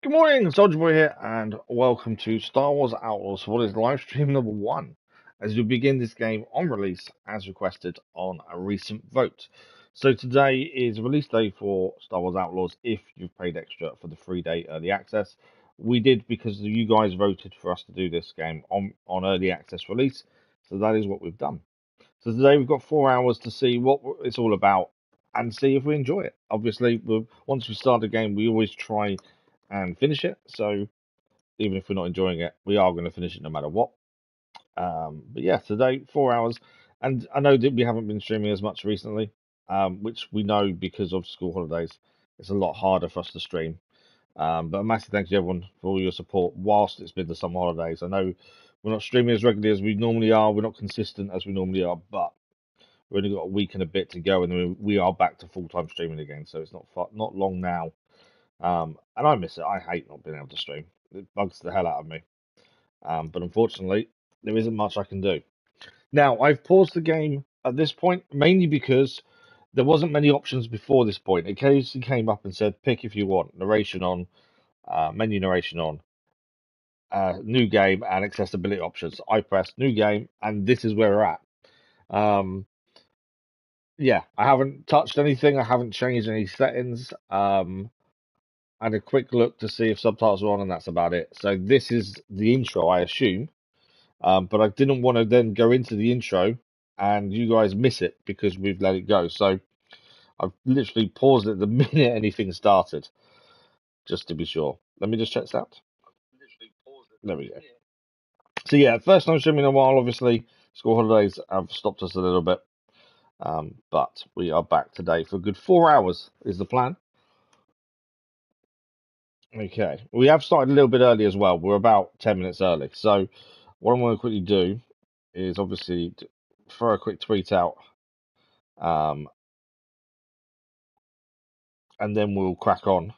Good morning, Soldier Boy here, and welcome to Star Wars Outlaws for what is live stream number one, as we begin this game on release as requested on a recent vote. So today is release day for Star Wars Outlaws if you've paid extra for the 3-day early access. We did because you guys voted for us to do this game on early access release, so that is what we've done. So today we've got 4 hours to see what it's all about and see if we enjoy it. Obviously, once we start a game, we always try and finish it. So even if we're not enjoying it, we are going to finish it no matter what. But yeah, today 4 hours, and I know that we haven't been streaming as much recently, which we know because of school holidays. It's a lot harder for us to stream. But a massive thank you to everyone for all your support whilst it's been the summer holidays. I know we're not streaming as regularly as we normally are. We're not consistent as we normally are, but we've only got a week and a bit to go, and then we are back to full-time streaming again. So it's not long now. And I miss it. I hate not being able to stream. It bugs the hell out of me. But unfortunately, there isn't much I can do. Now, I've paused the game at this point, mainly because there wasn't many options before this point. It occasionally came up and said, pick if you want, narration on, menu narration on, new game, and accessibility options. I pressed new game, and this is where we're at. Yeah, I haven't touched anything. I haven't changed any settings. I had a quick look to see if subtitles were on, and that's about it. So this is the intro, I assume. But I didn't want to then go into the intro and you guys miss it because we've let it go. So I've literally paused it the minute anything started, just to be sure. Let me just check this out. There we go. So yeah, first time streaming in a while. Obviously, school holidays have stopped us a little bit, but we are back today for a good 4 hours. Is the plan? Okay, we have started a little bit early as well. We're about 10 minutes early. So what I'm going to quickly do is obviously throw a quick tweet out, um, and then we'll crack on.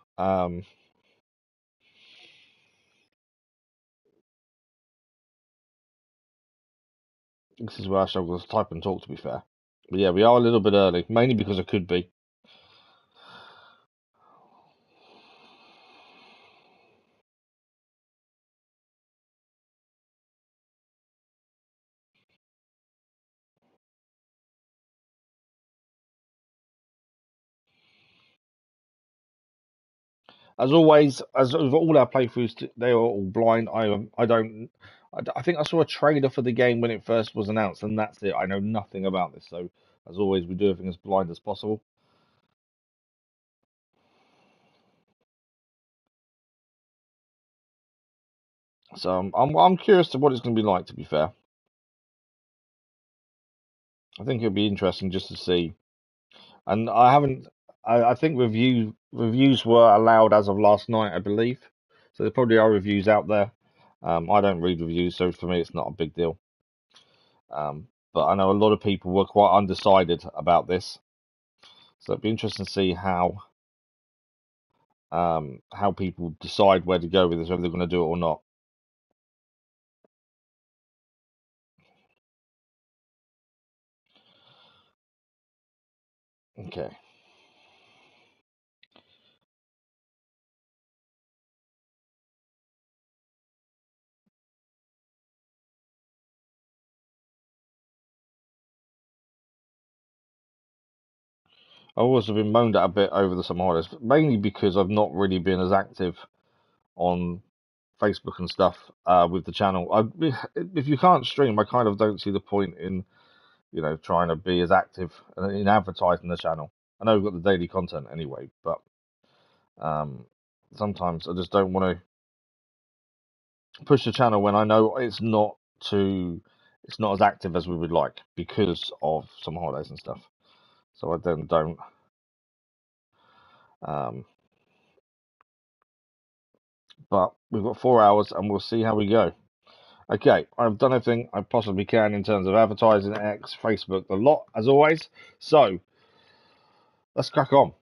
This is where I struggle to type and talk, to be fair. But yeah, we are a little bit early, mainly because I could be. As always, as with all our playthroughs, they are all blind. I don't. I think I saw a trailer for the game when it first was announced, and that's it. I know nothing about this, so as always, we do everything as blind as possible. So I'm curious to what it's going to be like. To be fair, I think it'll be interesting just to see. And I haven't. I think reviews were allowed as of last night, I believe. So there probably are reviews out there. I don't read reviews, so for me it's not a big deal. But I know a lot of people were quite undecided about this, so it'd be interesting to see how people decide where to go with this, whether they're going to do it or not. Okay. I've also been moaned at a bit over the summer holidays, mainly because I've not really been as active on Facebook and stuff with the channel. If you can't stream, I kind of don't see the point in trying to be as active in advertising the channel. I know we've got the daily content anyway, but um, sometimes I just don't want to push the channel when I know it's not as active as we would like because of some holidays and stuff. So I then don't. Um, but we've got 4 hours and we'll see how we go. Okay, I've done everything I possibly can in terms of advertising, X, Facebook, the lot, as always. So let's crack on.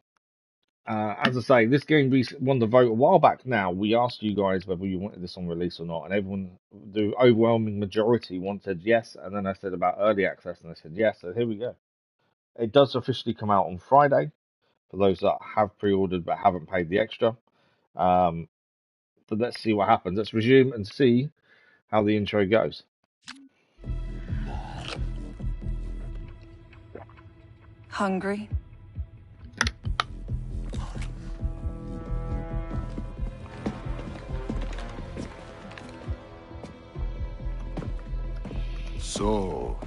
As I say, this game won the vote a while back now. We asked you guys whether you wanted this on release or not, and everyone, the overwhelming majority, wanted yes. And then I said about early access, and they said yes. So here we go. It does officially come out on Friday for those that have pre ordered but haven't paid the extra. Um, but let's see what happens. Let's resume and see how the intro goes. Hungry? So,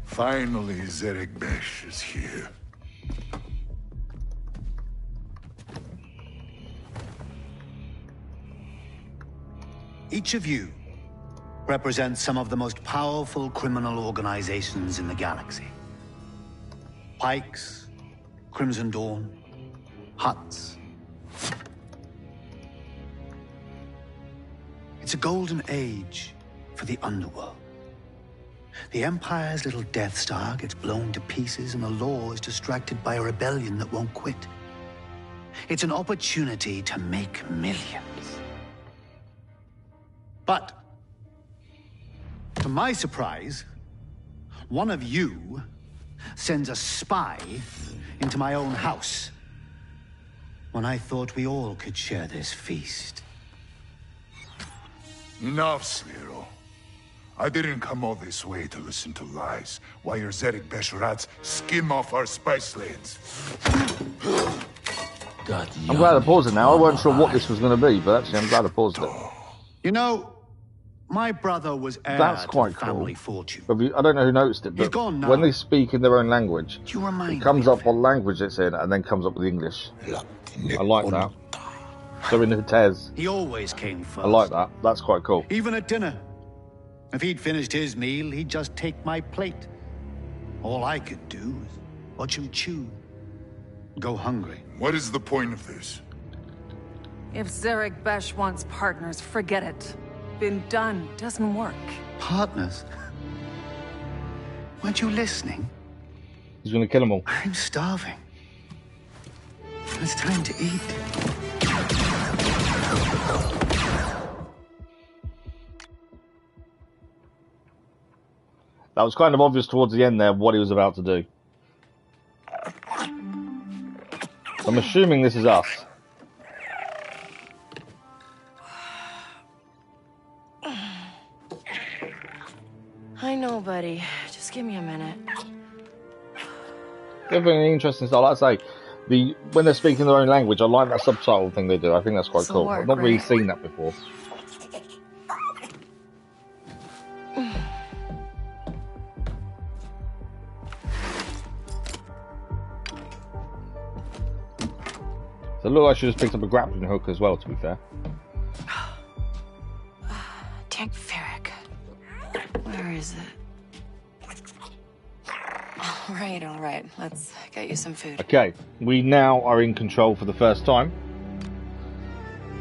finally Zerek Besh is here. Each of you represents some of the most powerful criminal organizations in the galaxy. Pikes, Crimson Dawn, Huts. It's a golden age for the underworld. The Empire's little Death Star gets blown to pieces and the law is distracted by a rebellion that won't quit. It's an opportunity to make millions. But, to my surprise, one of you sends a spy into my own house when I thought we all could share this feast. Enough, Sliro. I didn't come all this way to listen to lies while your Zerek Besh rats skim off our spice lanes. I'm glad I paused it now. I wasn't sure what this was going to be, but actually I'm glad I paused it. You know, my brother was heir That's to quite the family cool. fortune. I don't know who noticed it, He's but gone now. when they speak in their own language, You remind it comes me up of what language it's in and then comes up with English. I like that. So in Hutez, He always came first. I like that. That's quite cool. Even at dinner. If he'd finished his meal, he'd just take my plate. All I could do was watch him chew. Go hungry. What is the point of this? If Zerek Besh wants partners, forget it. Been done. Doesn't work. Partners? Weren't you listening? He's going to kill them all. I'm starving. It's time to eat. That was kind of obvious towards the end there what he was about to do. I'm assuming this is us. I know, buddy. Just give me a minute. Definitely interesting stuff. Like I say, when they're speaking their own language, I like that subtitle thing they do. I think that's quite cool. I've not really seen that before. So it looked like I should have picked up a grappling hook as well, to be fair. Tank Ferric. Where is it? All right. Let's get you some food. Okay, we now are in control for the first time.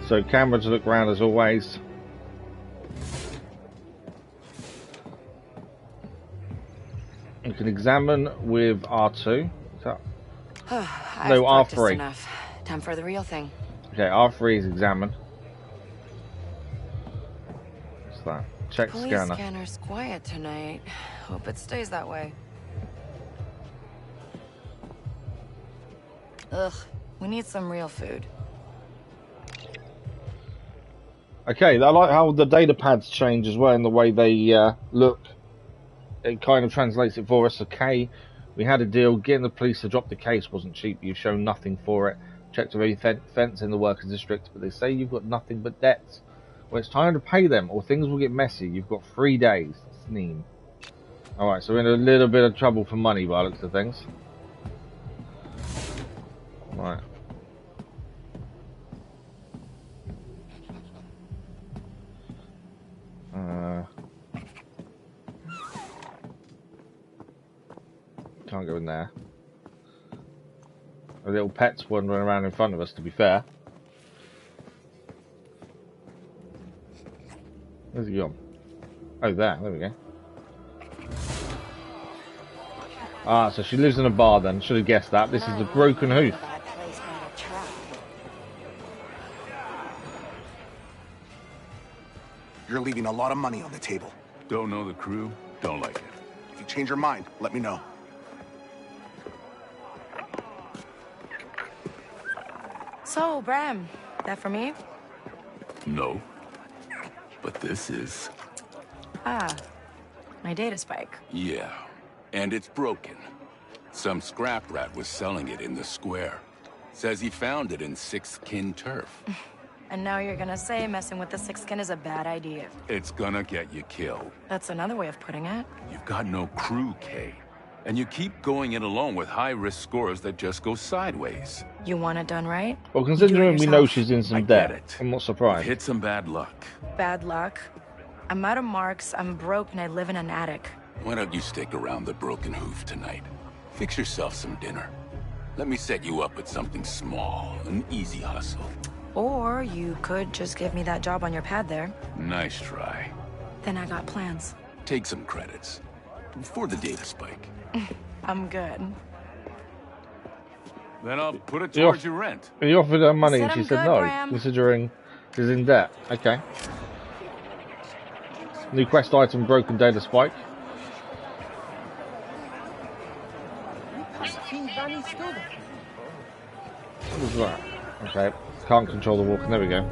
So camera to look around as always. You can examine with R2. So, no, R3. Enough. Time for the real thing. Okay, R3 is examine. What's that? Check Police scanner. Scanner's quiet tonight. Hope it stays that way. Ugh, we need some real food. Okay, I like how the data pads change as well in the way they look. It kind of translates it for us. Okay, we had a deal. Getting the police to drop the case wasn't cheap. You've shown nothing for it. Checked every fence in the workers' district, but they say you've got nothing but debts. Well, it's time to pay them, or things will get messy. You've got 3 days. Sneem. Alright, so we're in a little bit of trouble for money by the looks of things. Right. Can't go in there. A little pet's wandering around in front of us, to be fair. Where's he gone? Oh, there we go. Ah, so she lives in a bar then. Should have guessed that. This is the Broken Hoof. You're leaving a lot of money on the table. Don't know the crew, don't like it. If you change your mind, let me know. So, Bram, that for me? No. But this is. Ah, my data spike. Yeah. And it's broken. Some scrap rat was selling it in the square. Says he found it in Sixth Kin turf. And now you're gonna say messing with the Sixth Kin is a bad idea. It's gonna get you killed. That's another way of putting it. You've got no crew, Kay. And you keep going it alone with high-risk scores that just go sideways. You want it done right? Well, considering we know she's in I some get debt, it. I'm not You've surprised. hit some bad luck. Bad luck. I'm out of marks, I'm broke, and I live in an attic. Why don't you stick around the Broken Hoof tonight? Fix yourself some dinner. Let me set you up with something small, an easy hustle. Or you could just give me that job on your pad there. Nice try. Then I got plans. Take some credits. For the data spike. I'm good. Then I'll put it towards your rent. You offered her money and Said she I'm said good, no, Bram. considering she's in debt. Okay. New quest item, broken data spike. What was that? Okay. Can't control the walking. There we go.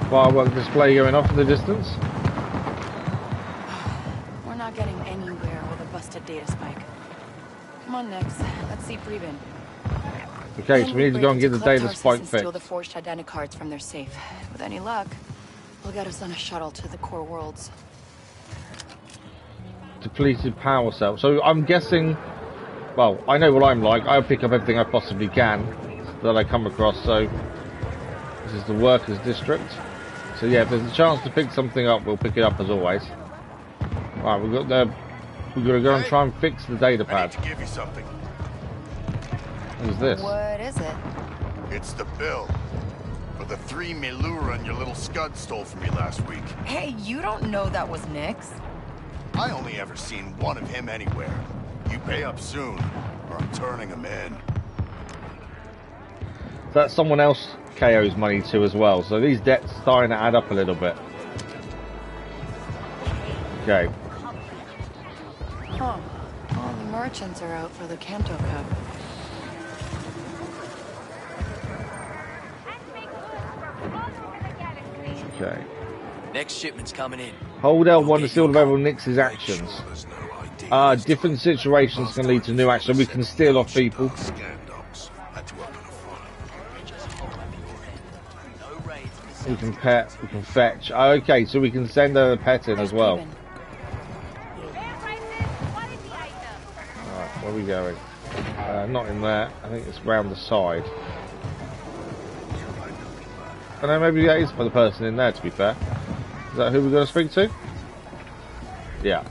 Firework display going off in the distance. We're not getting anywhere with a busted data spike. Come on, Nix. Let's see Preben. Okay, so we need to go and get the data spike Steal fixed. the forged identity cards from their safe. With any luck, we'll get us on a shuttle to the core worlds. Depleted power cell. So I'm guessing, well, I know what I'm like. I'll pick up everything I possibly can that I come across. So this is the workers' district. So yeah, if there's a chance to pick something up, we'll pick it up as always. Right, we've got to go and try and fix the data I need pad. to give you something. What is this? What is it? It's the bill for the 3 Milura your little scud stole from me last week. Hey, you don't know that was Nix. I only ever seen one of him anywhere. You pay up soon, or I'm turning him in. That's someone else KO's money too as well. So these debts are starting to add up a little bit. Okay. Huh. All the merchants are out for the Canto Cup. Okay. Next shipment's coming in. Hold L1 to seal available Nix's actions. Different situations can lead to new action. We can steal off people. We can pet, we can fetch. Okay, so we can send a pet in as well. Alright, where are we going? Not in there. I think it's round the side. I know, maybe that is for the person in there, to be fair. Is that who we're going to speak to? Yeah.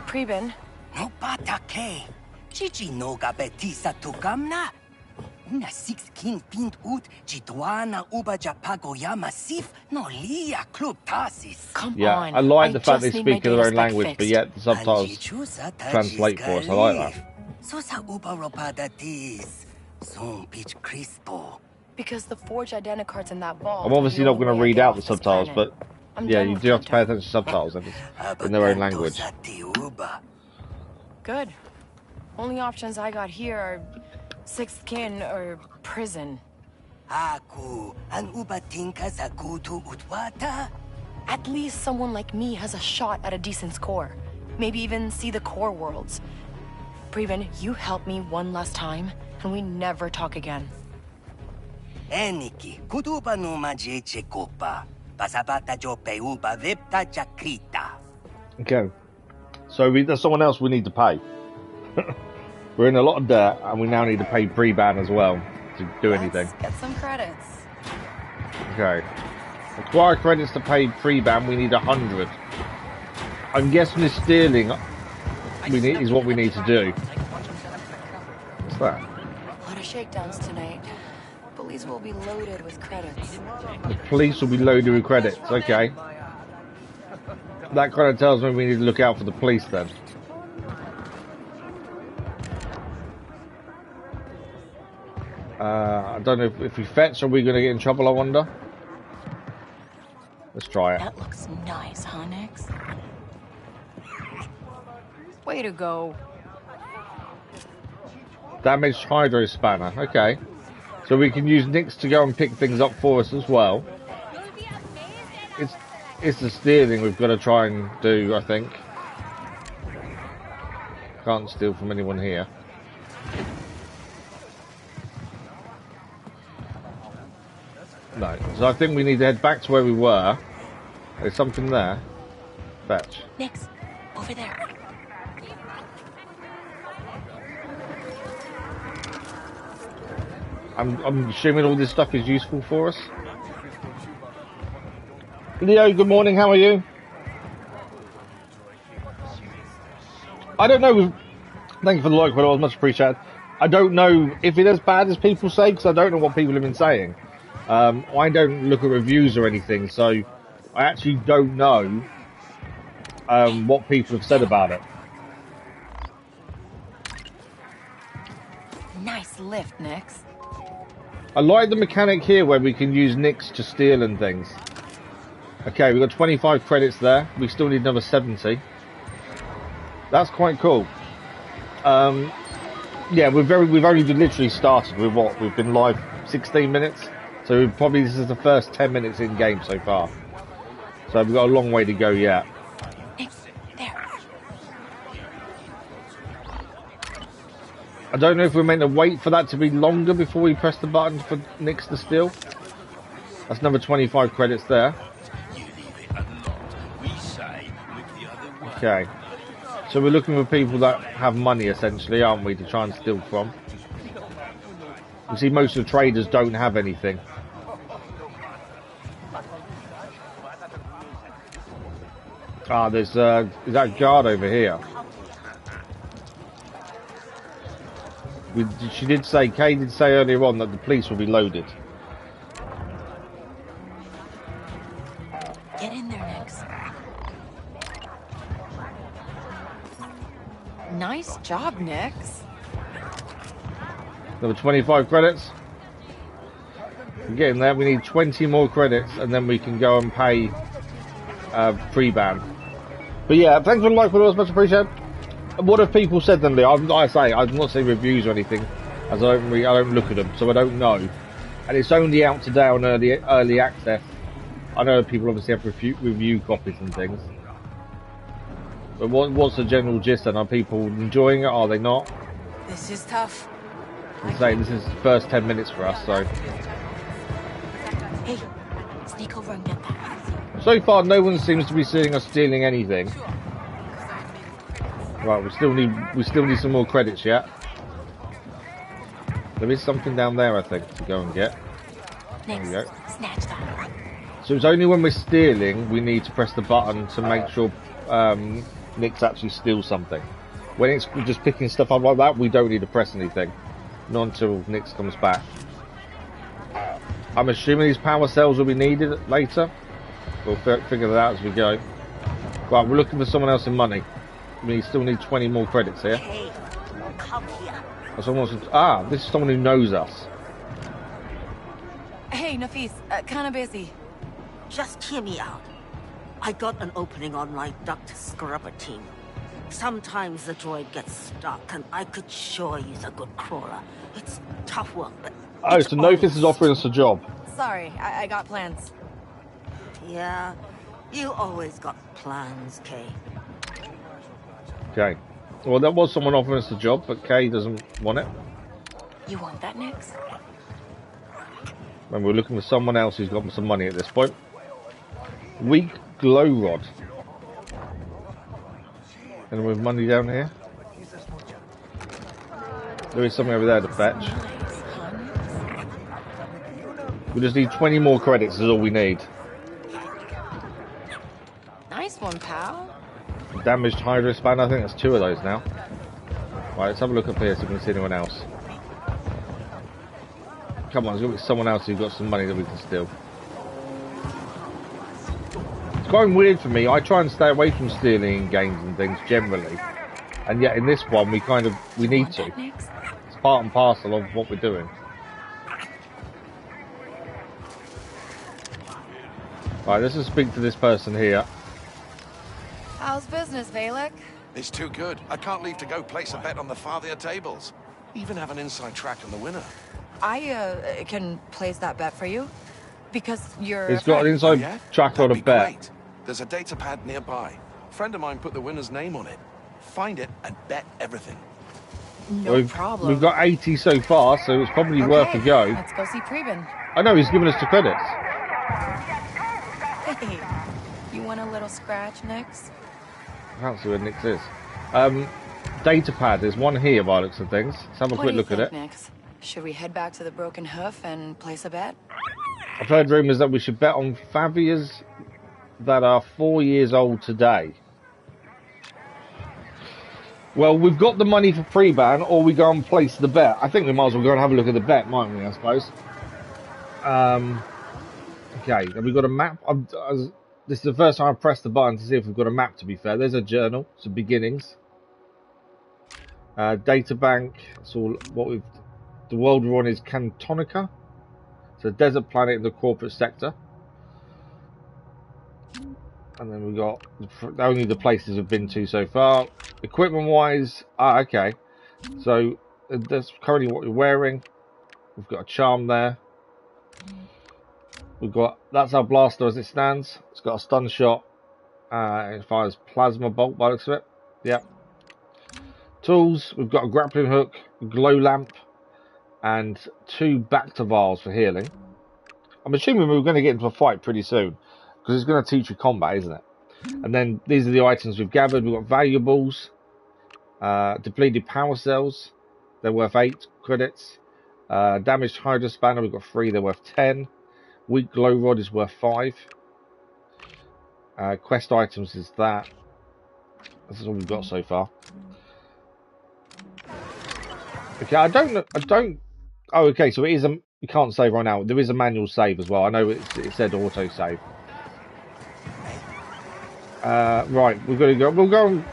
Preben, No patake. Chichi no gabetisa tukamna. Una 16 pint ut chituana uba japagoyama sif no lia club tasis. come Yeah, on. I like the fact just they need my speak in their data own spike language, but fixed. yet the subtitles translate for us. I like that. So sa uba ropada tis. Son pitch crispo. Because the forged identity cards in that vault. I'm obviously not going to read out the subtitles, but yeah, you do have to pay attention to subtitles in their own language. Good. Only options I got here are Sixth Kin or prison. Aku an uba tinka sa kutu utwata. At least someone like me has a shot at a decent score. Maybe even see the core worlds. Preben, you help me one last time, and we never talk again. Eniki kutuba no majeche kopa. Pasabata jo peuba vipta chakrita. Okay. So there's someone else we need to pay. We're in a lot of debt, and we now need to pay pre-ban as well to do anything. Let's get some credits. Okay. Acquire credits to pay pre-ban, we need 100. I'm guessing the stealing is what we need to do. What's that? A lot of shakedowns tonight. Police will be loaded with credits. The police will be loaded with credits. Okay. That kind of tells me we need to look out for the police then. I don't know if we fetch, are we going to get in trouble, I wonder? Let's try it. That looks nice, huh, Nix? Way to go. Damaged hydro spanner. Okay. So we can use Nix to go and pick things up for us as well. It's the stealing we've got to try and do, I think. Can't steal from anyone here. No. So I think we need to head back to where we were. There's something there. Fetch. Nix, over there. I'm assuming all this stuff is useful for us. Leo, good morning, how are you? I don't know, thank you for the like, but it was much appreciated. I don't know if it's as bad as people say, because I don't know what people have been saying. I don't look at reviews or anything, so I actually don't know what people have said about it. Nice lift, Nix. I like the mechanic here where we can use Nix to steal and things. Okay, we've got 25 credits there. We still need another 70. That's quite cool. Yeah, we've only literally started with what? We've been live 16 minutes. So this is the first 10 minutes in game so far. So we've got a long way to go yet. There. I don't know if we're meant to wait for that to be longer before we press the button for Nix to steal. That's another 25 credits there. Okay. So we're looking for people that have money essentially, aren't we, to try and steal from. You see most of the traders don't have anything. Ah, there's that guard over here. She did say, Kay did say earlier on that the police will be loaded. Get in there, Nix. Nice job, Nix. Number 25 credits. We're getting there. We need 20 more credits, and then we can go and pay pre-ban. But yeah, thanks for the like, but much appreciated. What have people said then, Lee? I'm not saying reviews or anything, as I don't look at them, so I don't know. And it's only out today on early access. I know people obviously have review copies and things. But what's the general gist then? Are people enjoying it? Are they not? This is tough. I'm saying this is the first 10 minutes for us, so. Hey, sneak over and get that. So far, no one seems to be seeing us stealing anything. Right, we still need some more credits yet. There is something down there, I think, to go and get. There we go. Snatch that. So it's only when we're stealing we need to press the button to make sure Nix actually steals something. When it's just picking stuff up like that, we don't need to press anything. Not until Nix comes back. I'm assuming these power cells will be needed later. We'll figure that out as we go. Right, we're looking for someone else in money. We still need 20 more credits here. Hey, come here. This is someone who knows us. Hey, Nafis, kinda busy. Just hear me out. I got an opening on my duct scrubber team. Sometimes the droid gets stuck, and I could sure use a good crawler. It's tough work, but... Oh, so Nofis is offering us a job. Sorry, I got plans. Yeah, you always got plans, Kay. Okay. Well, there was someone offering us a job, but Kay doesn't want it. You want that, Nix? And we're looking for someone else who's got some money at this point. Weak glow rod. And with money down here. There is something over there to fetch. We just need 20 more credits is all we need. Nice one, pal. Damaged hydro span, I think that's 2 of those now. Right, let's have a look up here so we can see anyone else. Come on, there's got to be someone else who's got some money that we can steal. It's going weird for me. I try and stay away from stealing in games and things generally. And yet in this one we need to. It's part and parcel of what we're doing. Right, let's just speak to this person here. How's business, Valek? It's too good. I can't leave to go place a bet on the farthier tables. Even have an inside track on the winner. I can place that bet for you. Because you're He's got an inside Oh, yeah? track on a That'd be bet. great. There's a data pad nearby. A friend of mine put the winner's name on it. Find it and bet everything. No problem. We've got 80 so far, so it's probably worth a go. Let's go see Preben. I know, he's giving us the credits. Hey, you want a little scratch, Nix? I can't see where Nix is. Data pad, there's one here by the looks of things. Let's have a quick look at it. Nix? Should we head back to the Broken Hoof and place a bet? I've heard rumours that we should bet on Favias that are 4 years old today. Well, we've got the money for pre-ban, or we go and place the bet. I think we might as well go and have a look at the bet, mightn't we, I suppose? Okay, have we got a map? This is the first time I've pressed the button to see if we've got a map, to be fair. There's a journal, some beginnings. Data bank, that's all what we've... The world we're on is Cantonica. It's a desert planet in the corporate sector. And then we've got only the places we've been to so far. Equipment wise, okay. So that's currently what you're wearing. We've got a charm there. We've got, that's our blaster as it stands. It's got a stun shot. It fires plasma bolt by the looks of it. Yep. Tools, we've got a grappling hook, a glow lamp, and 2 Bacta vials for healing. I'm assuming we're going to get into a fight pretty soon, because it's going to teach you combat, isn't it? And then these are the items we've gathered. We've got valuables, depleted power cells, they're worth 8 credits. Damaged hydro spanner, we've got 3, they're worth 10. Weak glow rod is worth 5. Quest items is that. This is all we've got so far. Okay, I don't. Oh, okay. So it is a. You can't save right now. There is a manual save as well. I know it said auto save. Right, we've got to go. We'll go.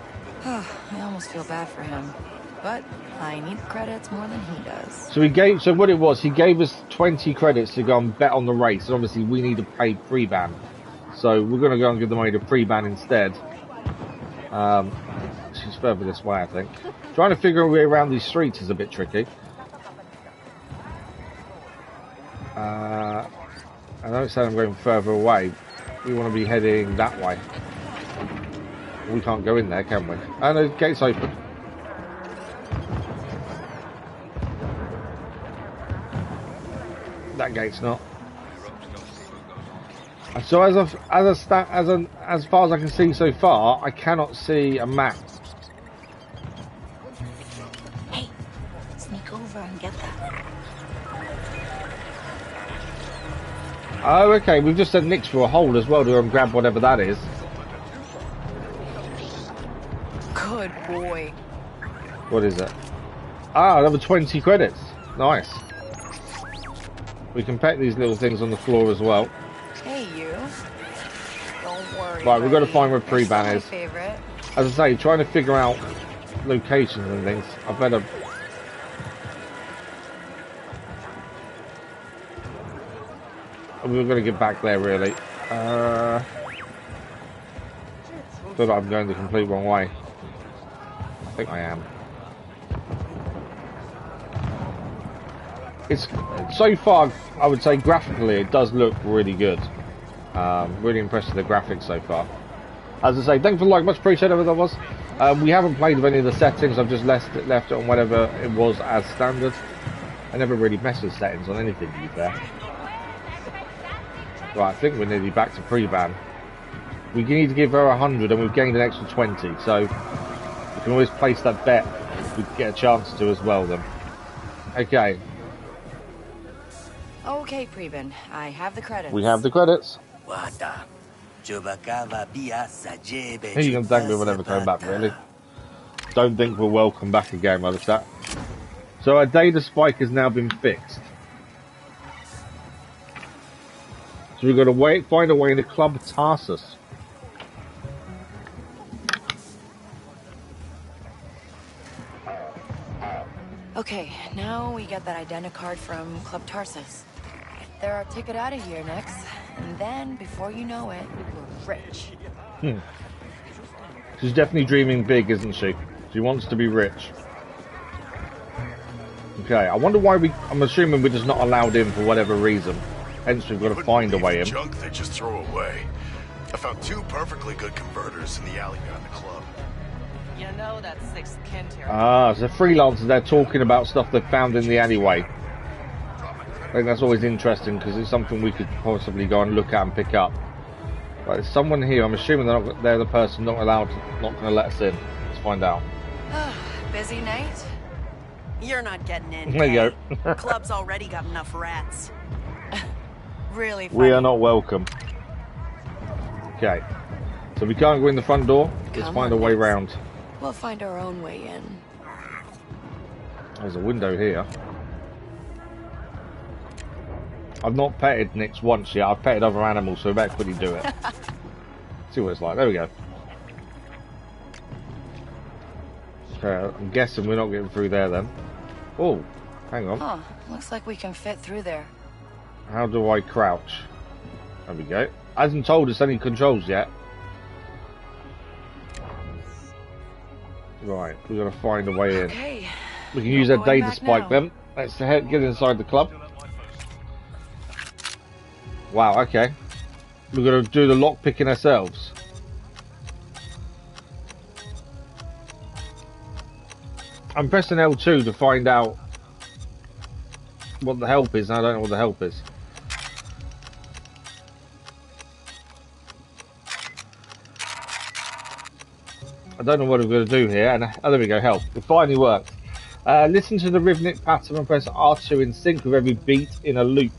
I almost feel bad for him, but I need credits more than he does. So he gave. So what it was, he gave us 20 credits to go and bet on the race. And obviously, we need to pay pre-ban. So we're going to go and give the money to pre-ban instead. She's further this way, I think. Trying to figure a way around these streets is a bit tricky. I don't say I'm going further away. We want to be heading that way. We can't go in there, can we? Oh no, the gate's open. That gate's not. So as far as I can see so far, I cannot see a map. Hey, sneak over and get that. Oh, okay. We've just sent Nix for a hold as well to go and grab whatever that is. Good boy. What is it? Ah, another 20 credits. Nice. We can pet these little things on the floor as well. Hey, you. Don't worry. Right, we've got to find where pre-ban is. Favorite. As I say, trying to figure out locations and things. I better. We're going to get back there, really. I feel like I'm going the complete wrong way. I think I am. It's so far, I would say graphically, it does look really good. Really impressed with the graphics so far. As I say, thanks for the like, much appreciated whatever that was. We haven't played with any of the settings. I've just left it on whatever it was as standard. I never really messed with settings on anything, to be fair. Right, I think we're nearly back to pre-ban. We need to give her 100 and we've gained an extra 20, so we can always place that bet if we get a chance to as well then. Okay. Okay, Preben, I have the credits. We have the credits. Here you can thank me whenever coming back, really. Don't think we're welcome back again, by the chat. So our data spike has now been fixed. So we've got to find a way in the Club Tarsus. Okay, now we get that identicard from Club Tarsus. They're our ticket out of here, Nix. And then, before you know it, we're rich. She's definitely dreaming big, isn't she? She wants to be rich. Okay, I wonder why I'm assuming we're just not allowed in for whatever reason. Hence, we've got to find a way in. Junk they just throw away. I found 2 perfectly good converters in the alley behind the club. You know that's 6th kin territory. Ah, so freelancers, they're talking about stuff they found in the alleyway. I think that's always interesting because it's something we could possibly go and look at and pick up. But there's someone here. I'm assuming they're the person not going to let us in. Let's find out. Busy night? You're not getting in. There you go. Club's already got enough rats. Really funny. We are not welcome. Okay. So we can't go in the front door. Let's find a way round. We'll find our own way in. There's a window here. I've not petted Nix once yet. I've petted other animals, so we better quickly do it. See what it's like. There we go. Okay, I'm guessing we're not getting through there then. Oh, hang on. Huh, looks like we can fit through there. How do I crouch? There we go. Hasn't told us any controls yet. Right, we've got to find a way in. Okay. We can use that data spike then. Let's get inside the club. Wow, okay. We're going to do the lock picking ourselves. I'm pressing L2 to find out what the help is, and I don't know what the help is. I don't know what we're going to do here, and oh, there we go, help. It finally worked. Listen to the rhythmic pattern and press R2 in sync with every beat in a loop.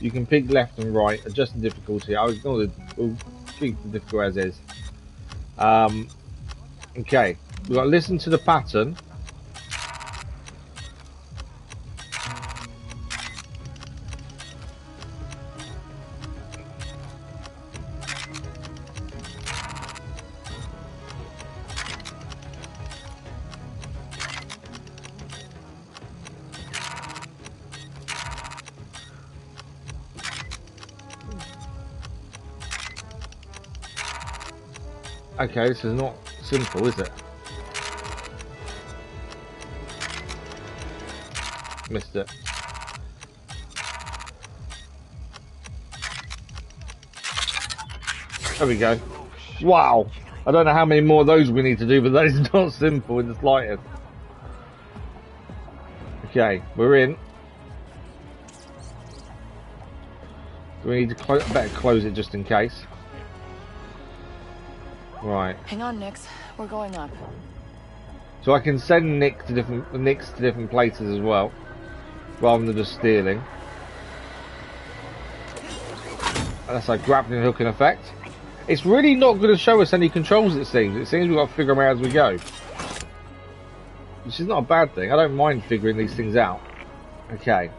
You can pick left and right, adjust the difficulty. I'll ignore we'll keep the difficult as is. Okay, we've got to listen to the pattern. Okay, this is not simple, is it? Missed it. There we go. Wow! I don't know how many more of those we need to do, but that is not simple in the slightest. Okay, we're in. Do we need to better close it just in case? Right. Hang on, Nix. We're going up. So I can send Nix to different places as well, rather than just stealing. And that's like grappling hook in effect. It's really not going to show us any controls, it seems. It seems we've got to figure them out as we go. Which is not a bad thing. I don't mind figuring these things out. Okay.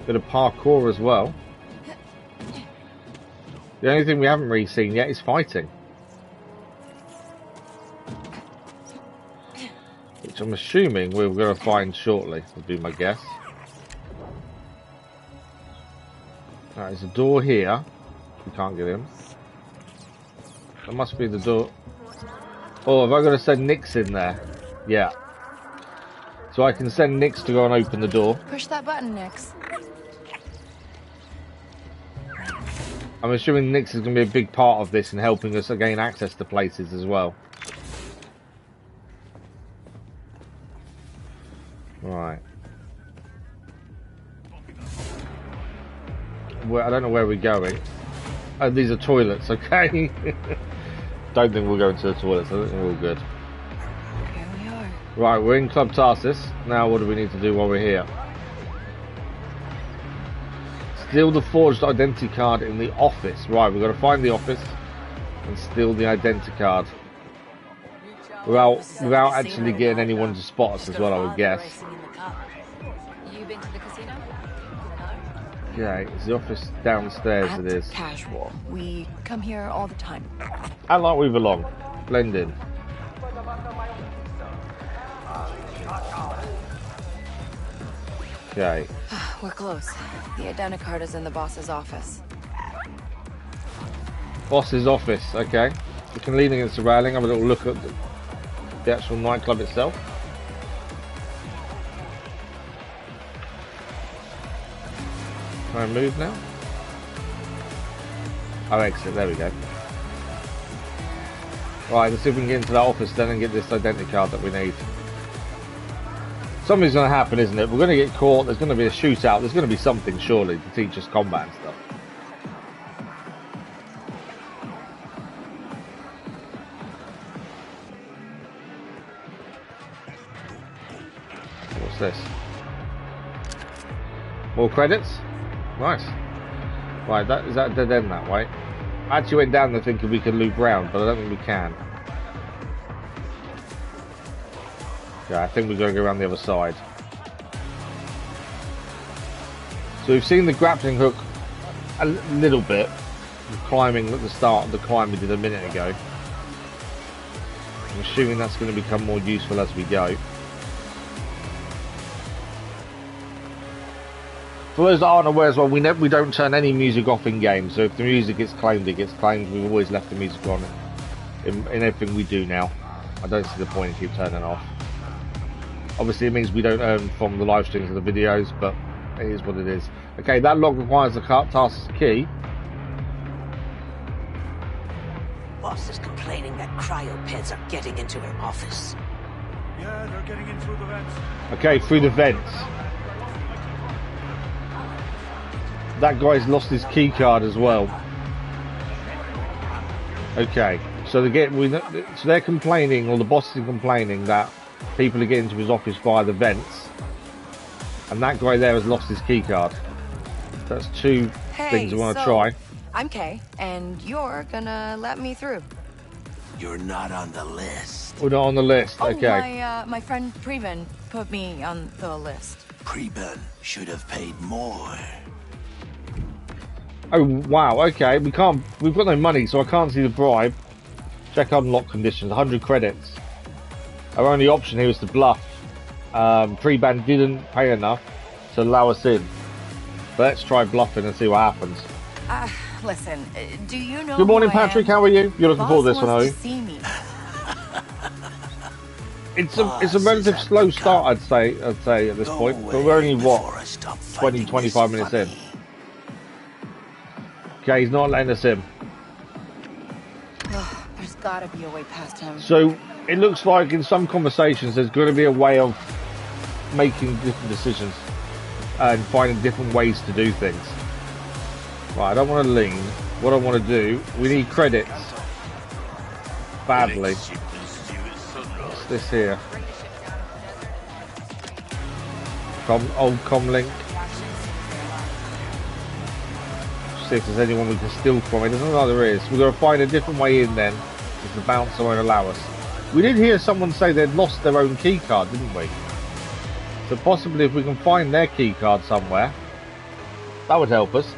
Bit of parkour as well. The only thing we haven't really seen yet is fighting. Which I'm assuming we're going to find shortly, would be my guess. Right, there's a door here. We can't get in. That must be the door. Oh, have I got to send Nix in there? Yeah. So I can send Nix to go and open the door. Push that button, Nix. I'm assuming Nix is going to be a big part of this in helping us gain access to places as well. Right. Well, I don't know where we're going. Oh, these are toilets, okay? Don't think we'll go into the toilets. I think we're all good. Here we are. Right, we're in Club Tarsus. Now what do we need to do while we're here? Steal the forged identity card in the office. Right, we've got to find the office and steal the identity card. Without actually getting anyone to spot us as well, I would guess. You been to the casino? Okay, it's the office downstairs. It is. Casual. We come here all the time. And like we belong. Blend in. Okay. We're close. The identicard is in the boss's office. Boss's office, okay. We can lean against the railing, have a little look at the actual nightclub itself. Can I move now? Oh, exit, there we go. Right, let's see if we can get into that office then and get this identity card that we need. Something's going to happen, isn't it? We're going to get caught, there's going to be a shootout, there's going to be something, surely, to teach us combat and stuff. What's this? More credits? Nice. Right, is that a dead end that way? I actually went down there thinking we could loop round, but I don't think we can. Yeah, I think we've got to go around the other side. So we've seen the grappling hook a little bit, climbing at the start of the climb we did a minute ago. I'm assuming that's going to become more useful as we go. For those that aren't aware as well, we don't turn any music off in games, so if the music gets claimed, it gets claimed. We've always left the music on in everything we do now. I don't see the point in keep turning it off. Obviously it means we don't earn from the live streams of the videos, but it is what it is. Okay, that log requires the task's key. Boss is complaining that cryopeds are getting into her office. Yeah, they're getting in through the vents. Okay, through the vents. That guy's lost his key card as well. Okay, so they're complaining, or the boss is complaining that people are getting to his office via the vents, and that guy there has lost his key card. That's two things we want to try. I'm Kay, and you're gonna let me through. You're not on the list. We're not on the list. Okay. My friend Preben put me on the list. Preben should have paid more. Oh wow, okay, we've got no money, so I can't see the bribe. Check unlock conditions, 100 credits. Our only option here is to bluff. Pre-ban didn't pay enough to allow us in. So let's try bluffing and see what happens. Listen, do you know? Good morning, Patrick, how are you? You're looking forward to this one, are you? See me. It's a relative slow start, I'd say at this point, but we're only what, 20-25 minutes in. Okay, he's not letting us in. There's gotta be a way past him. So it looks like in some conversations there's going to be a way of making different decisions and finding different ways to do things. Right, I don't want to lean. What I want to do, we need credits badly. What's this here? Old comlink. See if there's anyone we can steal from. It doesn't look like there is. We've got to find a different way in then, because the bouncer won't allow us. We did hear someone say they'd lost their own key card, didn't we? So possibly if we can find their key card somewhere, that would help us.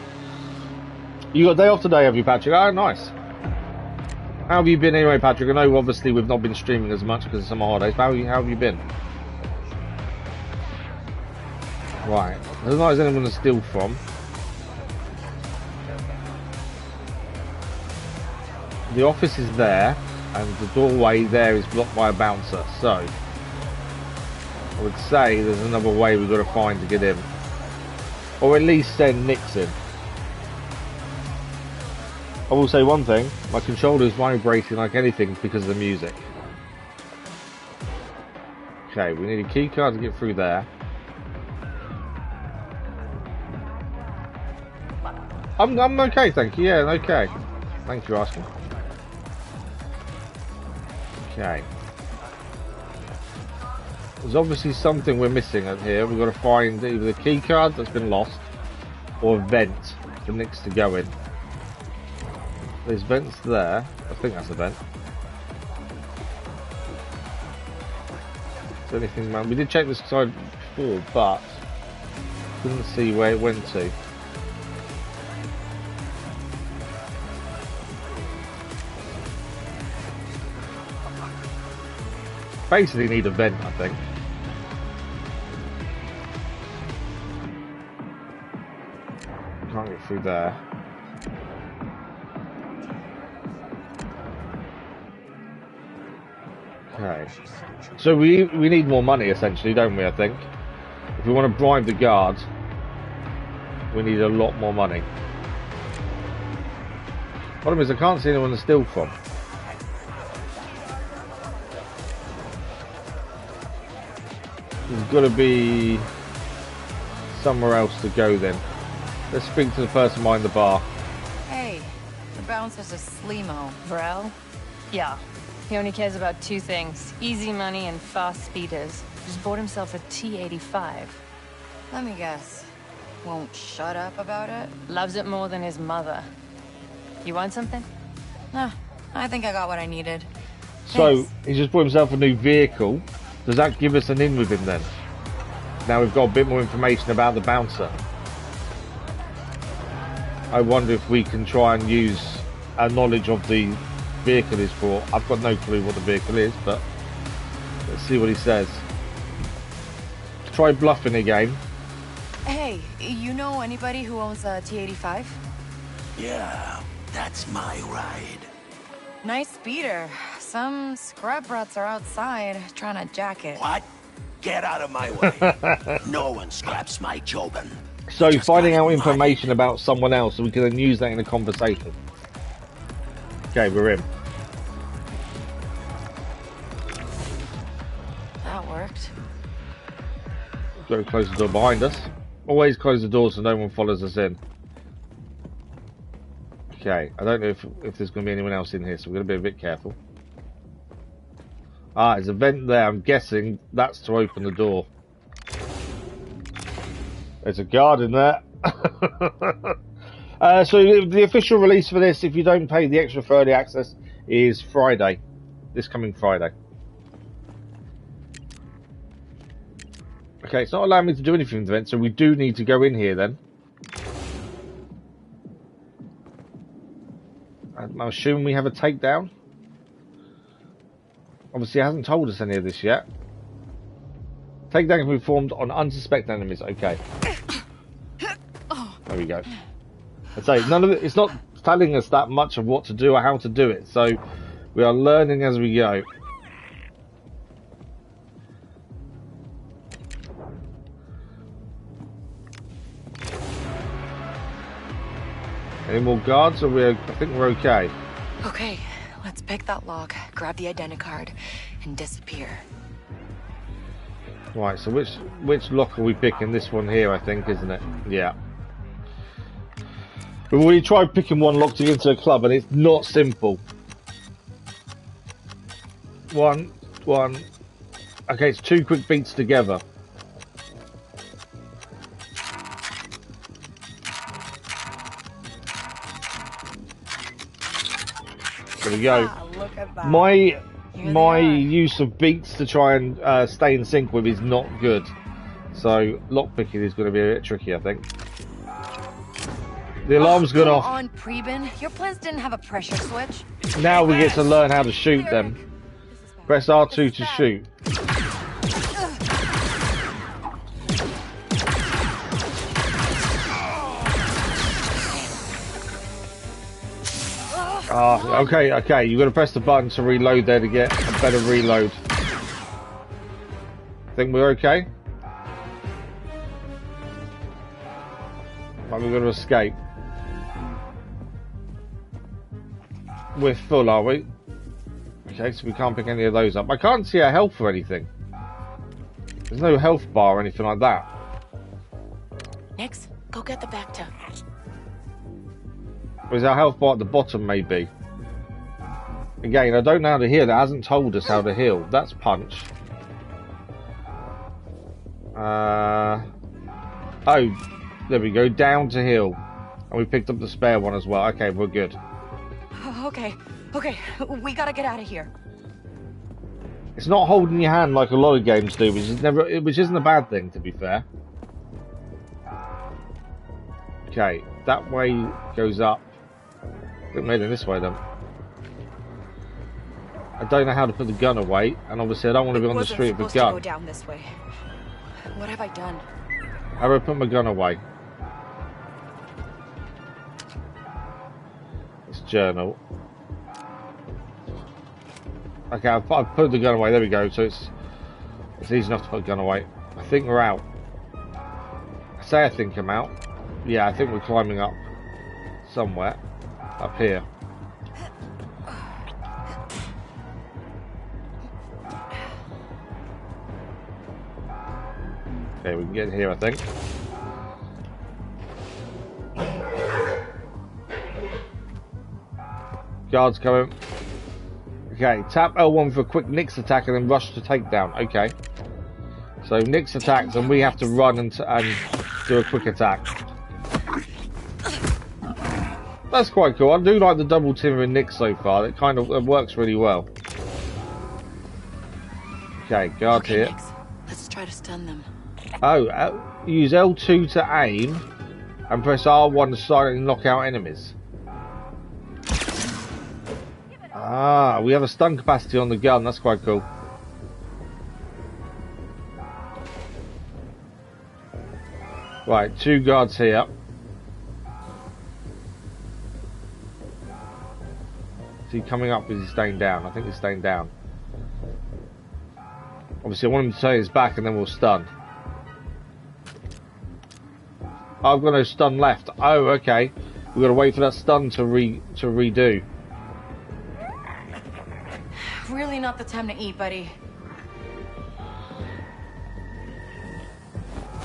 You got a day off today, have you, Patrick? Oh, nice. How have you been anyway, Patrick? I know obviously we've not been streaming as much because of summer holidays, but how have you been? Right, there's not anyone to steal from. The office is there, and the doorway there is blocked by a bouncer, so I would say there's another way we've got to find to get in. Or at least send Nix in. I will say one thing, my controller is vibrating like anything because of the music. Okay, we need a key card to get through there. I'm okay, thank you, yeah, okay. Thank you for asking. Okay. There's obviously something we're missing out here. We've got to find either the key card that's been lost or a vent for Nix to go in. There's vents there. I think that's a vent. Is there anything, man? We did check this side before, but couldn't see where it went to. Basically need a vent, I think. Can't get through there. Okay. So we need more money, essentially, don't we, I think? If we want to bribe the guards, we need a lot more money. Problem is, I can't see anyone to steal from. There's got to be somewhere else to go then. Let's speak to the person behind the bar. Hey, the bouncer's a sleemo. Vrel? Yeah. He only cares about two things. Easy money and fast speeders. Just bought himself a T-85. Let me guess. Won't shut up about it? Loves it more than his mother. You want something? Nah, I think I got what I needed. So, Thanks. he just bought himself a new vehicle. Does that give us an in with him then? Now we've got a bit more information about the bouncer. I wonder if we can try and use our knowledge of the vehicle he's bought. I've got no clue what the vehicle is, but let's see what he says. Try bluffing again. Hey, you know anybody who owns a T-85? Yeah, that's my ride. Nice speeder. Some scrap rats are outside trying to jack it. What? Get out of my way. No one scraps my Jobin. So finding out information about someone else so we can then use that in a conversation. Okay, we're in. That worked. Got to close the door behind us. Always close the door so no one follows us in. Okay, I don't know if there's going to be anyone else in here, so we're going to be a bit careful. Ah, there's a vent there. I'm guessing that's to open the door. There's a guard in there. So the official release for this, if you don't pay the extra for early access, is Friday. This coming Friday. Okay, it's not allowing me to do anything with the vent, so we do need to go in here then. I'm assuming we have a takedown. Obviously, it hasn't told us any of this yet. Takedown can be performed on unsuspecting enemies. Okay. There we go. I'd say none of it. It's not telling us that much of what to do or how to do it. So we are learning as we go. Any more guards, or I think we're okay. Okay, let's pick that lock, grab the identicard, and disappear. Right, so which lock are we picking? This one here, I think, isn't it? Yeah. We've already tried picking one lock to get into a club, and it's not simple. One. Okay, it's two quick beats together. There we go. Look at that. My use of beats to try and stay in sync with is not good. So lockpicking is going to be a bit tricky, I think. The alarm's gone off. Come on, Preben. Your plans didn't have a pressure switch. Now we get to learn how to shoot them. Press R2 to shoot. Okay, you've got to press the button to reload there to get a better reload. Think we're okay? Right, we've got to escape. We're full, are we? Okay, so we can't pick any of those up. I can't see our health or anything. There's no health bar or anything like that. Nix, go get the Bacta. Is our health bar at the bottom, maybe? Again, I don't know how to heal. It hasn't told us how to heal. That's punch. Oh, there we go. Down to heal. And we picked up the spare one as well. Okay, we're good. Okay, we gotta get out of here. It's not holding your hand like a lot of games do, which isn't a bad thing, to be fair. Okay, that way goes up. I think maybe this way then. I don't know how to put the gun away, and obviously I don't want to be on the street with a gun. To go down this way. What have I done? How do I put my gun away? journal. Okay, I've put the gun away. There we go. So it's easy enough to put the gun away. I think we're out. I think I'm out. Yeah, I think we're climbing up somewhere. Up here. Okay, we can get here, I think. Guards coming. Okay, tap L1 for a quick Nyx attack and then rush to takedown. Okay. So Nyx attacks and we have to run and do a quick attack. That's quite cool. I do like the double timber in Nyx so far. It works really well. Okay, guards here. Nyx. Let's try to stun them. Oh, use L2 to aim and press R1 to silently knock out enemies. Ah, we have a stun capacity on the gun. That's quite cool. Right, 2 guards here. Is he coming up? Is he staying down? I think he's staying down. Obviously, I want him to turn his back and then we'll stun. Oh, I've got no stun left. Oh, okay. We've got to wait for that stun to redo. Really not the time to eat, buddy.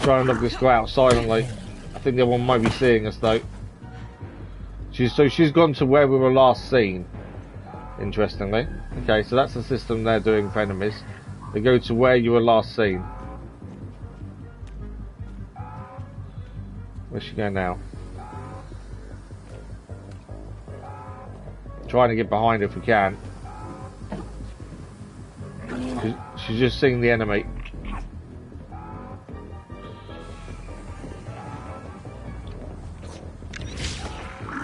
Trying to knock this guy out silently. I think the other one might be seeing us though. She's gone to where we were last seen. Interestingly. Okay, so that's the system they're doing for enemies. They go to where you were last seen. Where's she going now? Trying to get behind her if we can. She's just seeing the enemy.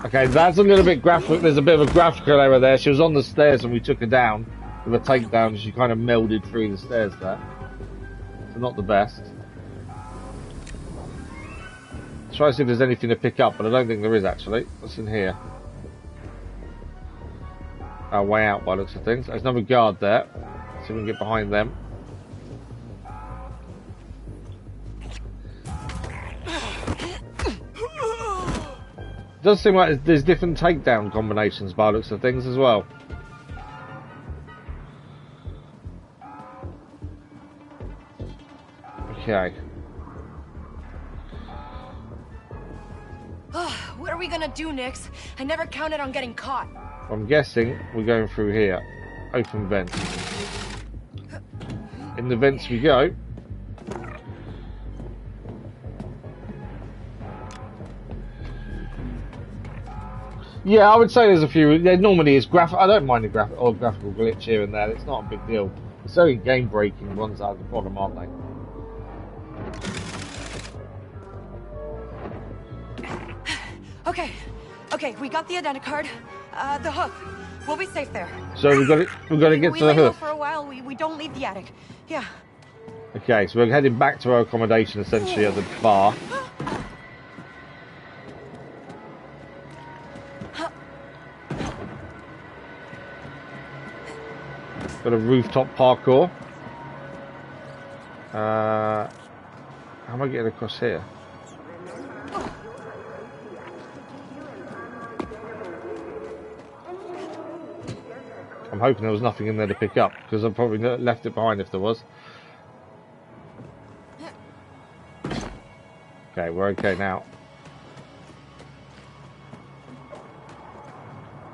Okay, that's a little bit graphic. There's a bit of a graphical error there. She was on the stairs and we took her down with a takedown. She kind of melded through the stairs there. So not the best. Try to see if there's anything to pick up, but I don't think there is actually. What's in here? Our way out by the looks of things. There's another guard there. See if we can get behind them. It does seem like there's different takedown combinations by the looks of things as well. Okay. What are we gonna do, Nyx? I never counted on getting caught. I'm guessing we're going through here. Open vents. In the vents we go. Yeah, I would say there's a few. There normally is I don't mind the graphical glitch here and there. It's not a big deal. It's only game-breaking ones that are the problem, aren't they? Okay, we got the identicard. The hoof. We'll be safe there. So we've got to get to the hoof. For a while, we don't leave the attic. Yeah. Okay, so we're heading back to our accommodation essentially at the bar. Got a rooftop parkour. How am I getting across here? I'm hoping there was nothing in there to pick up, because I probably left it behind if there was. Okay, we're okay now.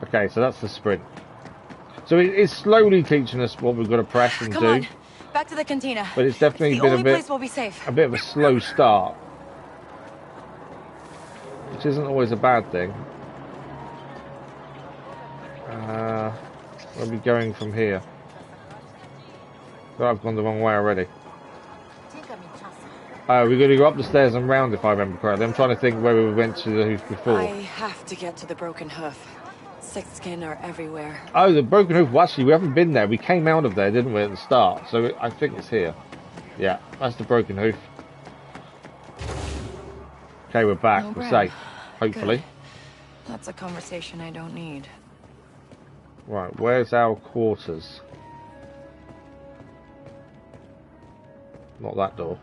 Okay, so that's the sprint. So it's slowly teaching us what we've got to press and do. On. Back to the cantina. But it's definitely been a bit of a slow start, which isn't always a bad thing. Where are we going from here? Oh, I've gone the wrong way already. Oh, we're going to go up the stairs and round if I remember correctly. I'm trying to think where we went to the hoof before. I have to get to the broken hoof. Sick skin are everywhere. Oh, the broken hoof. Well, actually, we haven't been there. We came out of there, didn't we, at the start? So I think it's here. Yeah, that's the broken hoof. Okay, we're back. We're safe. Hopefully. That's a conversation I don't need. Right, where's our quarters? Not that door.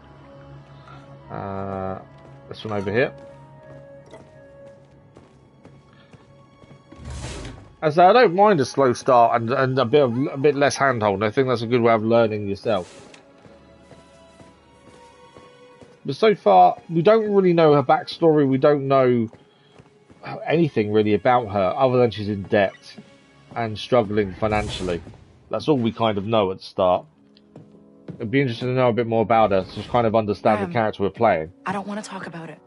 This one over here. As I don't mind a slow start and a bit less handhold. I think that's a good way of learning yourself. But so far, we don't really know her backstory. We don't know anything really about her, other than she's in debt and struggling financially. That's all we kind of know at the start. It'd be interesting to know a bit more about her, to just kind of understand the character we're playing. I don't want to talk about it.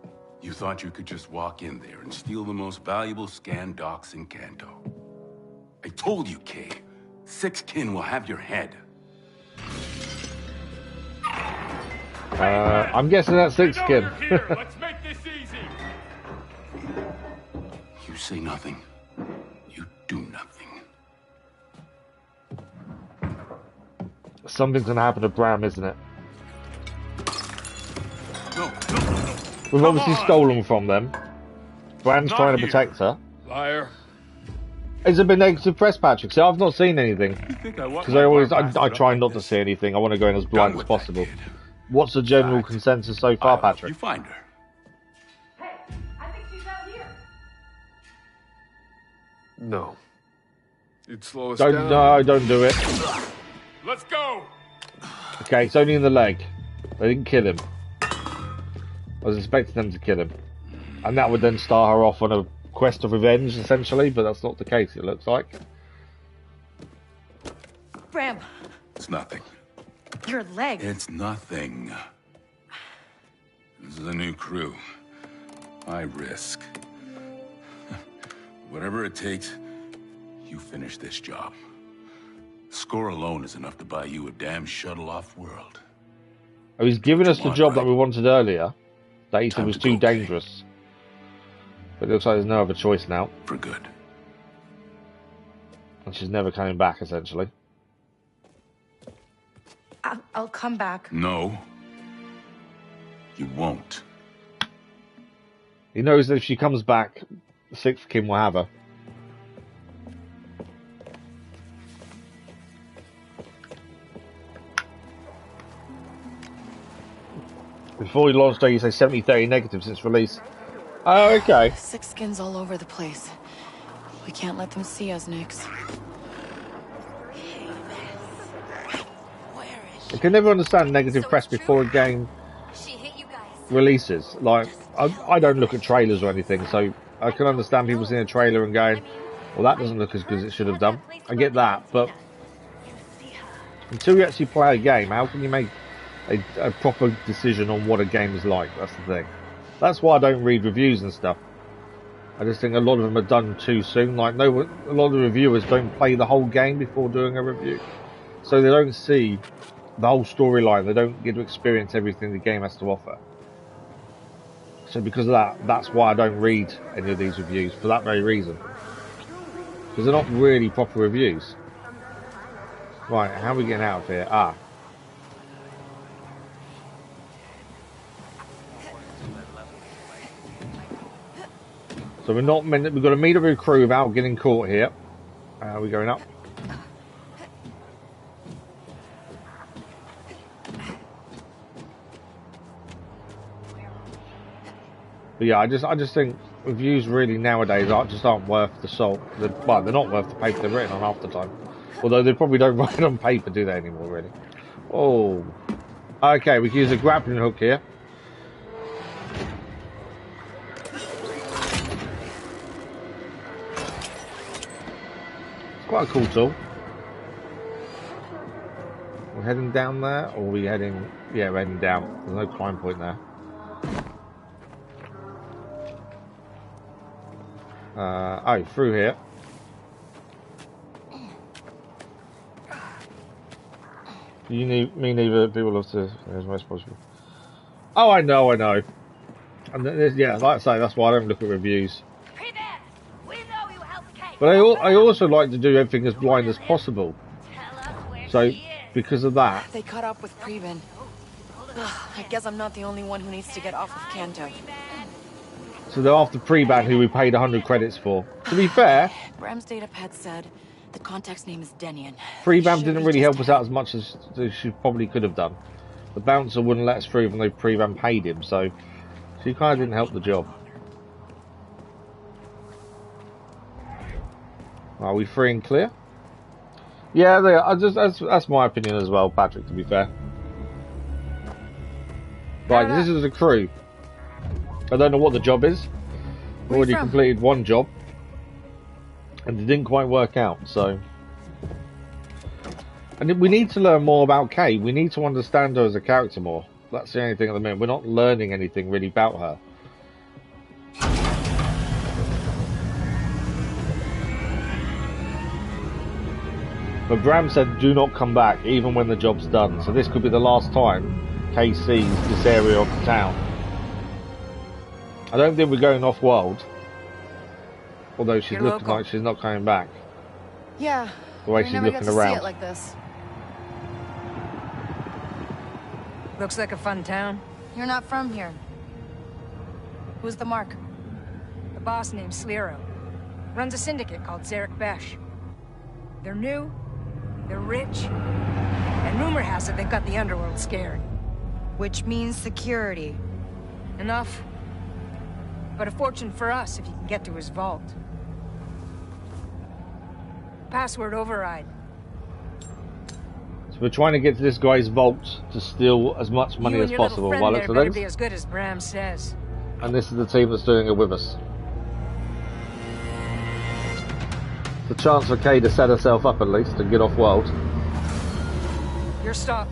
You thought you could just walk in there and steal the most valuable scan docks in Kanto. I told you, Kay. 6 kin will have your head. I'm guessing that's 6 kin. Let's make this easy. You say nothing. You do nothing. Something's gonna happen to Bram, isn't it? No. We've obviously stolen from them. Bram's trying to protect her. Liar. Has there been negative press, Patrick? See, I've not seen anything. Because I try not to see anything. I want to go in as blind as possible. What's the general consensus so far, Patrick? You find her. Hey, I think she's out here. No. You'd slow us down. No, don't do it. Let's go. Okay, it's only in the leg. They didn't kill him. I was expecting them to kill him. And that would then start her off on a quest of revenge, essentially, but that's not the case, it looks like. Bram. It's nothing. Your leg. It's nothing. This is a new crew. High risk. Whatever it takes, you finish this job. Score alone is enough to buy you a damn shuttle off-world. Oh, he's given us the job that we wanted earlier, that he said was too dangerous. But it looks like there's no other choice now. For good. And she's never coming back, essentially. I'll come back. No. You won't. He knows that if she comes back, 6 kin will have her. Before he launched her, you say 70-30 negative since release. Oh, okay. 6 skins all over the place. We can't let them see us, Nix. I can never understand negative press before a game releases. Like, I don't look at trailers or anything, so I can understand people seeing a trailer and going, well, that doesn't look as good as it should have done. I get that, but until you actually play a game, how can you make a proper decision on what a game is like? That's the thing. That's why I don't read reviews and stuff. I just think a lot of them are done too soon. Like, a lot of the reviewers don't play the whole game before doing a review, so they don't see the whole storyline. They don't get to experience everything the game has to offer. So because of that, that's why I don't read any of these reviews, for that very reason. Because they're not really proper reviews. Right, how are we getting out of here? Ah. So we've got to meet up with a crew without getting caught here. We're going up. But yeah, I just think reviews really nowadays aren't worth the salt. Well, they're not worth the paper they're written on half the time. Although they probably don't write on paper, do they, anymore, really? Oh. Okay, we can use a grappling hook here. It's quite a cool tool. We're heading down there, or are we heading... Yeah, we're heading down. There's no climb point there. Oh, through here. You need me neither. People love to. As much as possible. Oh, I know. And yeah, like I say, that's why I don't look at reviews. But I also like to do everything as blind as possible. So because of that, they caught up with Preben. I guess I'm not the only one who needs to get off of Kanto. So they're after Pre-Ban, who we paid 100 credits for. To be fair, Bram's datapad said the contact's name is Denian. Pre-Ban didn't really help us out as much as she probably could have done. The bouncer wouldn't let us through even though Pre-Ban paid him, so she kind of didn't help the job. Are we free and clear? Yeah, they are. That's my opinion as well, Patrick, to be fair. Right, this is the crew. I don't know what the job is. Already completed one job. And it didn't quite work out, so... And we need to learn more about Kay. We need to understand her as a character more. That's the only thing at the minute. We're not learning anything really about her. But Bram said, do not come back, even when the job's done. So this could be the last time Kay sees this area of the town. I don't think we're going off-world. Although she's looking like she's not coming back. Yeah. The way she's looking around. See it like this. Looks like a fun town. You're not from here. Who's the mark? The boss named Slero. Runs a syndicate called Zarek Besh. They're new, they're rich, and rumor has it they've got the underworld scared. Which means security. Enough. But a fortune for us if you can get to his vault. Password override. So we're trying to get to this guy's vault to steal as much money as possible. You and your little friend there better be as good as Bram says. And this is the team that's doing it with us. The chance for Kay to set herself up at least and get off world. Your stop.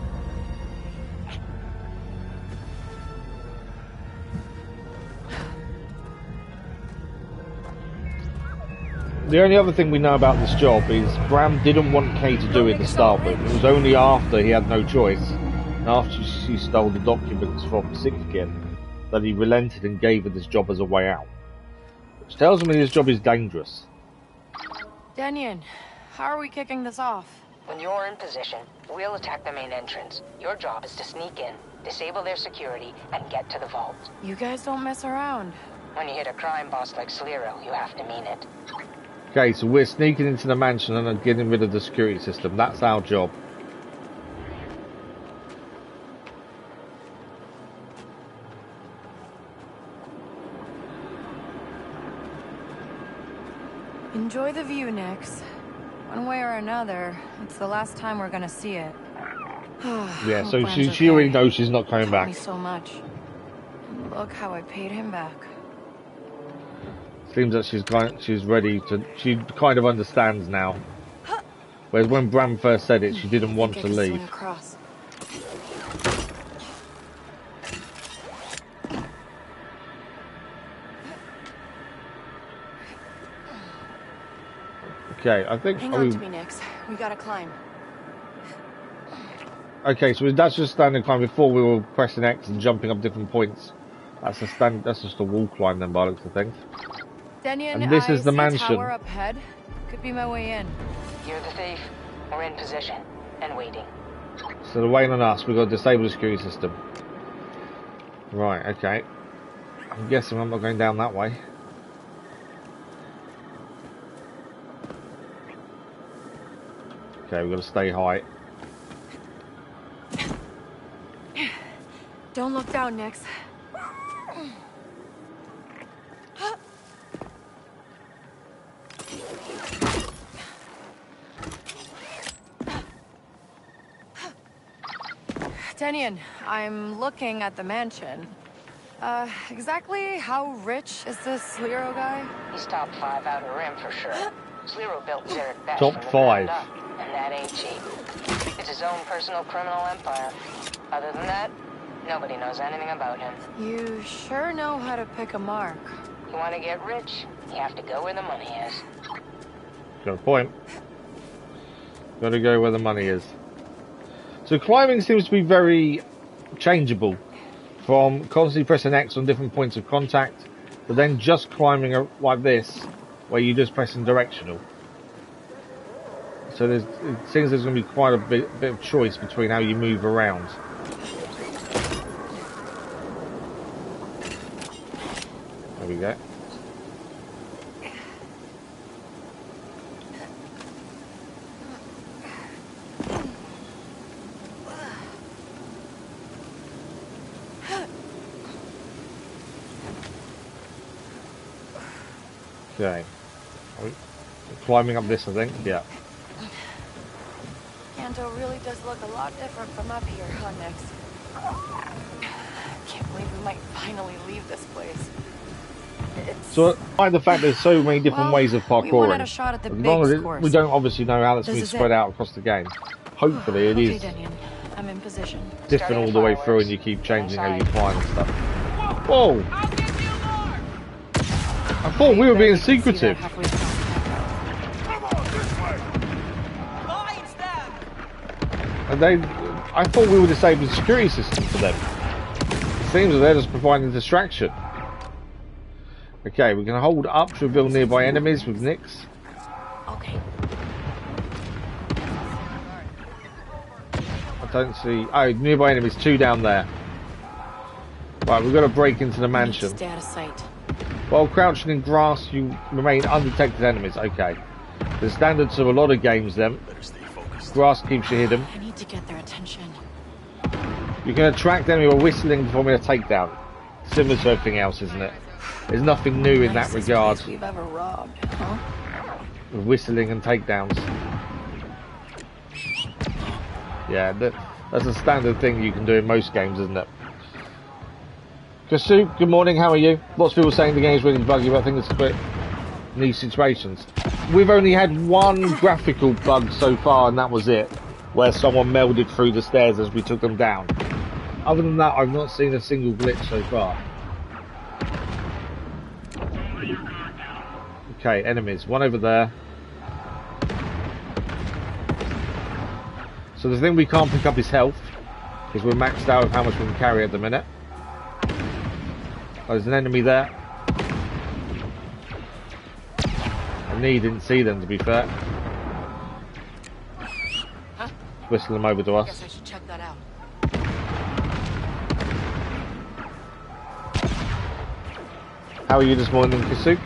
The only other thing we know about this job is Bram didn't want Kay to do it to start with. It was only after he had no choice, and after she stole the documents from Sixkin, that he relented and gave her this job as a way out. Which tells me this job is dangerous. Denian, how are we kicking this off? When you're in position, we'll attack the main entrance. Your job is to sneak in, disable their security, and get to the vault. You guys don't mess around. When you hit a crime boss like Slero, you have to mean it. Okay, so we're sneaking into the mansion and getting rid of the security system. That's our job. Enjoy the view, Nix. One way or another, it's the last time we're gonna see it. Yeah, so she already knows she's not coming back. Me so much. Look how I paid him back. Seems that she's ready to. She kind of understands now. Whereas when Bram first said it, she didn't want to leave. Okay, I think. Hang on to me, Nix. We gotta climb. Okay, so that's just standing climb. Before we were pressing X and jumping up different points. That's a stand. That's just a wall climb then, by the looks of things. Denian, And this is the mansion. Tower up ahead. Could be my way in. You're the thief. We're in position and waiting. So they're waiting on us. We've got to disable the security system. Right. Okay. I'm guessing I'm not going down that way. Okay, we've got to stay high. Don't look down, Nix. Denian, I'm looking at the mansion. Exactly how rich is this Slero guy? He's top 5 outer rim for sure. Slero built Zarek Besh Top from the 5. ground up, and that ain't cheap. It's his own personal criminal empire. Other than that, nobody knows anything about him. You sure know how to pick a mark. You want to get rich, you have to go where the money is. Got a point. Got to go where the money is. So climbing seems to be very changeable, from constantly pressing X on different points of contact, to then just climbing like this, where you're just pressing directional. So it seems there's going to be quite a bit of choice between how you move around. There we go. Okay. Climbing up this, I think. Yeah. Kanto really does look a lot different from up here, huh, Nix? Can't believe we might finally leave this place. So, I like the fact there's so many different ways of parkouring. We wanted a shot at the as long as we don't obviously know how that's This been is spread it. out across the game. Hopefully it is Denian, I'm in position. different all the way through and you keep changing how you fly and stuff. Whoa! I thought we were being secretive. And I thought we were disabling security systems for them. It seems that they're just providing distraction. Okay, we can hold up to reveal nearby enemies with Nix. Okay. I don't see. Oh, nearby enemies, 2 down there. Right, we've got to break into the mansion. Stay out of sight. While crouching in grass, you remain undetected enemies. Okay. The standards of a lot of games then. Grass keeps you hidden. I need to get their attention. You can attract them who are whistling before me a takedown. Similar to everything else, isn't it? There's nothing new in that regard. We've ever robbed, huh? With whistling and takedowns. Yeah, that's a standard thing you can do in most games, isn't it? Kasu, good morning, how are you? Lots of people saying the game's really buggy, but I think it's a bit in these situations. We've only had one graphical bug so far, and that was it, where someone melded through the stairs as we took them down. Other than that, I've not seen a single glitch so far. Okay, enemies. One over there. So the thing we can't pick up is health, because we're maxed out of how much we can carry at the minute. Oh, there's an enemy there. I didn't see them, to be fair. Huh? Whistle them over to us. Guess I should check that out. How are you this morning, Kasuk?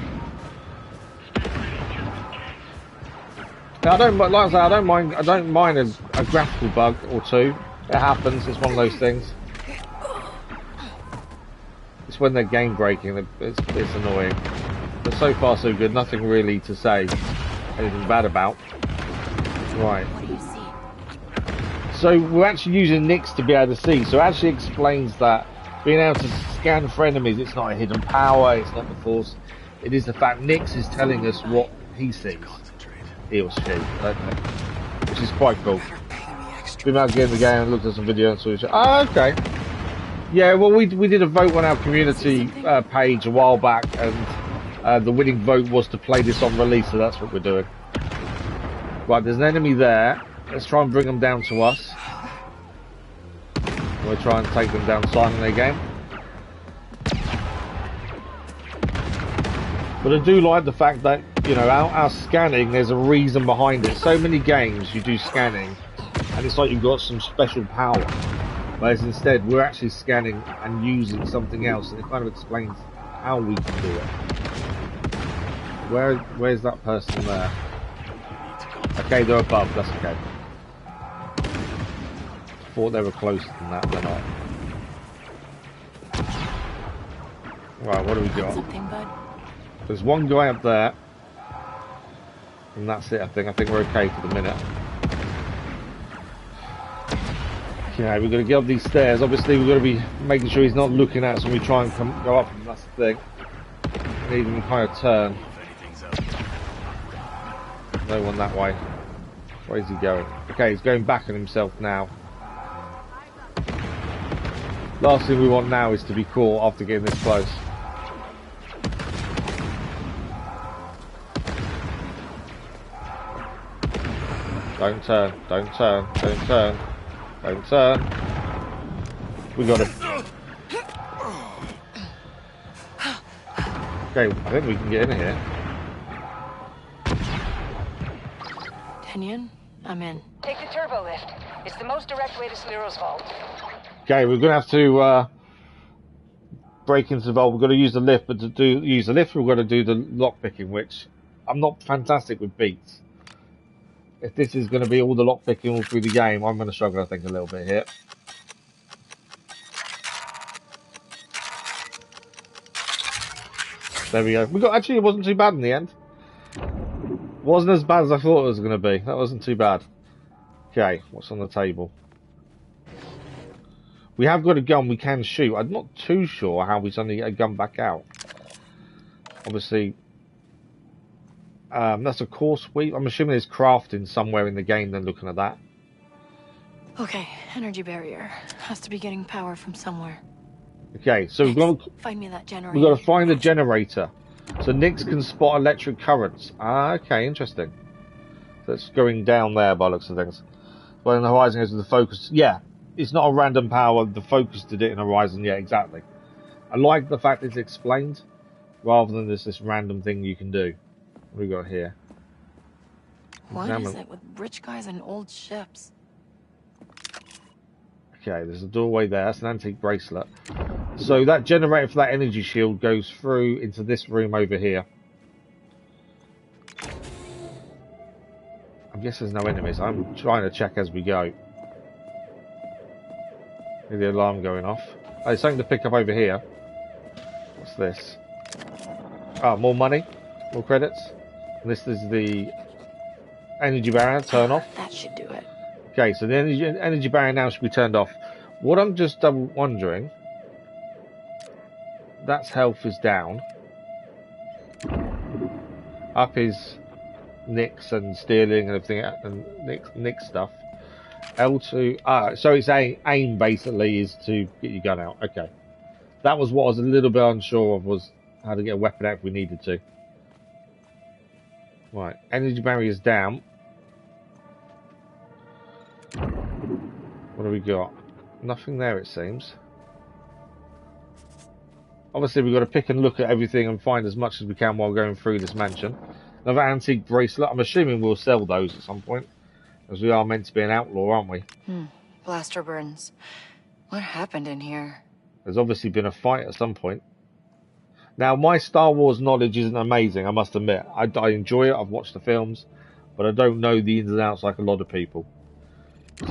Now, I don't mind a graphical bug or two. It happens. It's one of those things. It's when they're game breaking. It's annoying. But so far so good. Nothing really to say anything bad about. Right. What do you see? So we're actually using Nix to be able to see. So it actually explains that being able to scan for enemies, it's not a hidden power. It's not the Force. It is the fact Nix is telling us what he sees. He or she, I don't know. Which is quite cool. Been out getting the game and looked at some video and saw. Oh, okay. Yeah, well, we did a vote on our community page a while back, and the winning vote was to play this on release, so that's what we're doing. Right, there's an enemy there. Let's try and bring them down to us. We'll try and take them down silently again. But I do like the fact that, you know, our scanning, there's a reason behind it. So many games you do scanning, and it's like you've got some special power. Whereas instead, we're actually scanning and using something else, and it kind of explains how we can do it. Where's that person there? Okay, they're above, that's okay. Thought they were closer than that, they're not. Right, what do we got? Something, bud? There's one guy up there, and that's it, I think. I think we're okay for the minute. Okay, we're going to get up these stairs. Obviously, we've got to be making sure he's not looking at us when we try and go up them. That's the thing. Need him to kind of turn. No one that way. Where's he going? Okay, he's going back on himself now. Last thing we want now is to be caught after getting this close. Don't turn, don't turn, don't turn, don't turn. We got him. Okay, I think we can get in here. Denian, I'm in. Take the turbo lift. It's the most direct way to Sliro's vault. Okay, we're going to have to break into the vault. We've got to use the lift, but to use the lift, we've got to do the lock picking, which I'm not fantastic with beats. If this is going to be all the lock picking all through the game, I'm going to struggle, I think, a little bit here. There we go. Actually, it wasn't too bad in the end. Wasn't as bad as I thought it was going to be. That wasn't too bad. Okay, what's on the table? We have got a gun we can shoot. I'm not too sure how we suddenly get a gun back out. Obviously, that's a core sweep. I'm assuming there's crafting somewhere in the game then looking at that. Okay, energy barrier. Has to be getting power from somewhere. Okay, so we've got to find me that generator. We've got to find the generator. So Nix can spot electric currents. Ah, okay, interesting. So it's going down there by the looks of things. Well, in the horizon goes with the focus. Yeah, it's not a random power. The focus did it in horizon. Yeah, exactly. I like the fact it's explained rather than just this random thing you can do. What do we got here? What is it with rich guys and old ships? Okay, there's a doorway there. That's an antique bracelet. So that generator for that energy shield goes through into this room over here. I guess there's no enemies. I'm trying to check as we go. Hear the alarm going off. Oh, there's something to pick up over here. What's this? Oh, more money. More credits. And this is the energy barrier. Turn off. That should do it. Okay, so the energy barrier now should be turned off. What I'm just wondering... That's health is down. Up is Nix and stealing and everything, and Nix stuff. L2. So it's aim basically is to get your gun out. Okay, that was what I was a little bit unsure of, was how to get a weapon out if we needed to. Right, energy barrier is down. What do we got? Nothing there, it seems. Obviously, we've got to pick and look at everything and find as much as we can while going through this mansion. Another antique bracelet. I'm assuming we'll sell those at some point, as we are meant to be an outlaw, aren't we? Blaster burns. What happened in here? There's obviously been a fight at some point. Now, my Star Wars knowledge isn't amazing, I must admit. I enjoy it. I've watched the films, but I don't know the ins and outs like a lot of people.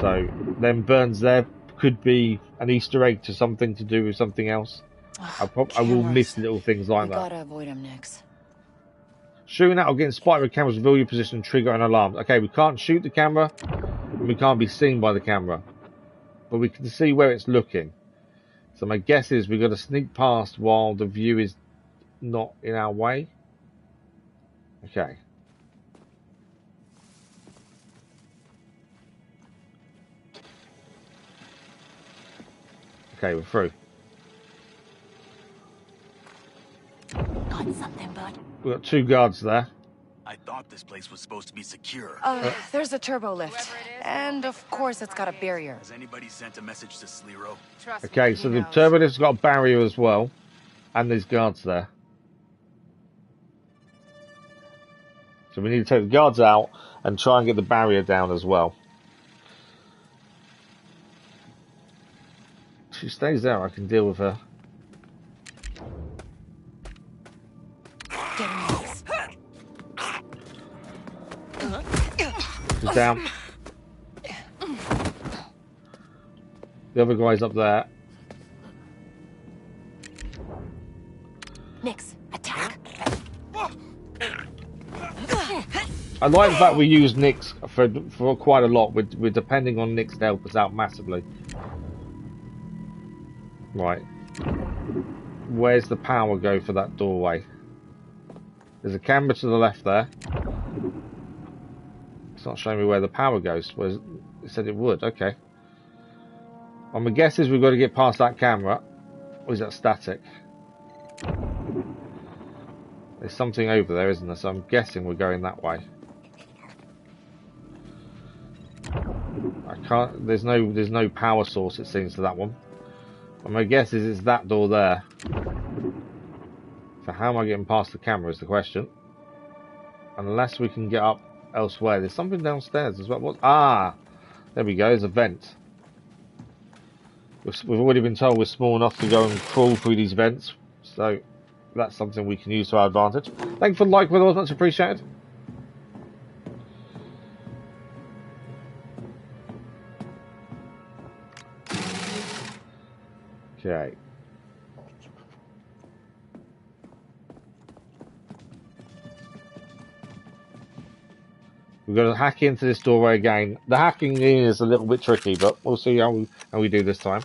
So, them burns there could be an Easter egg to something to do with something else. I will miss little things like that. Gotta avoid them, Nix. Shooting at or getting spotted with cameras reveal your position and trigger an alarm. Okay, we can't shoot the camera, and we can't be seen by the camera, but we can see where it's looking. So my guess is we've got to sneak past while the view is not in our way. Okay. Okay, we're through. Got something, bud. We've got two guards there. I thought this place was supposed to be secure. There's a turbo lift. And of course it's got a barrier. Has anybody sent a message to Slero? Okay, so the turbo lift's got a barrier as well. And there's guards there. So we need to take the guards out and try and get the barrier down as well. She stays there, I can deal with her. She's down. The other guy's up there. Nix, attack. I like the fact we use Nix for quite a lot. We're depending on Nix to help us out massively. Right. Where's the power go for that doorway? There's a camera to the left there. It's not showing me where the power goes. Well, it said it would. Okay. Well, my guess is we've got to get past that camera. Or is that static? There's something over there, isn't there? So I'm guessing we're going that way. I can't. There's no power source, it seems, to that one. But my guess is it's that door there. So how am I getting past the camera is the question. Unless we can get up elsewhere. There's something downstairs as well. What? Ah! There we go. There's a vent. We've already been told we're small enough to go and crawl through these vents, so that's something we can use to our advantage. Thanks for the like, brother, much appreciated. Okay. We're going to hack into this doorway again. The hacking in is a little bit tricky, but we'll see how we do this time.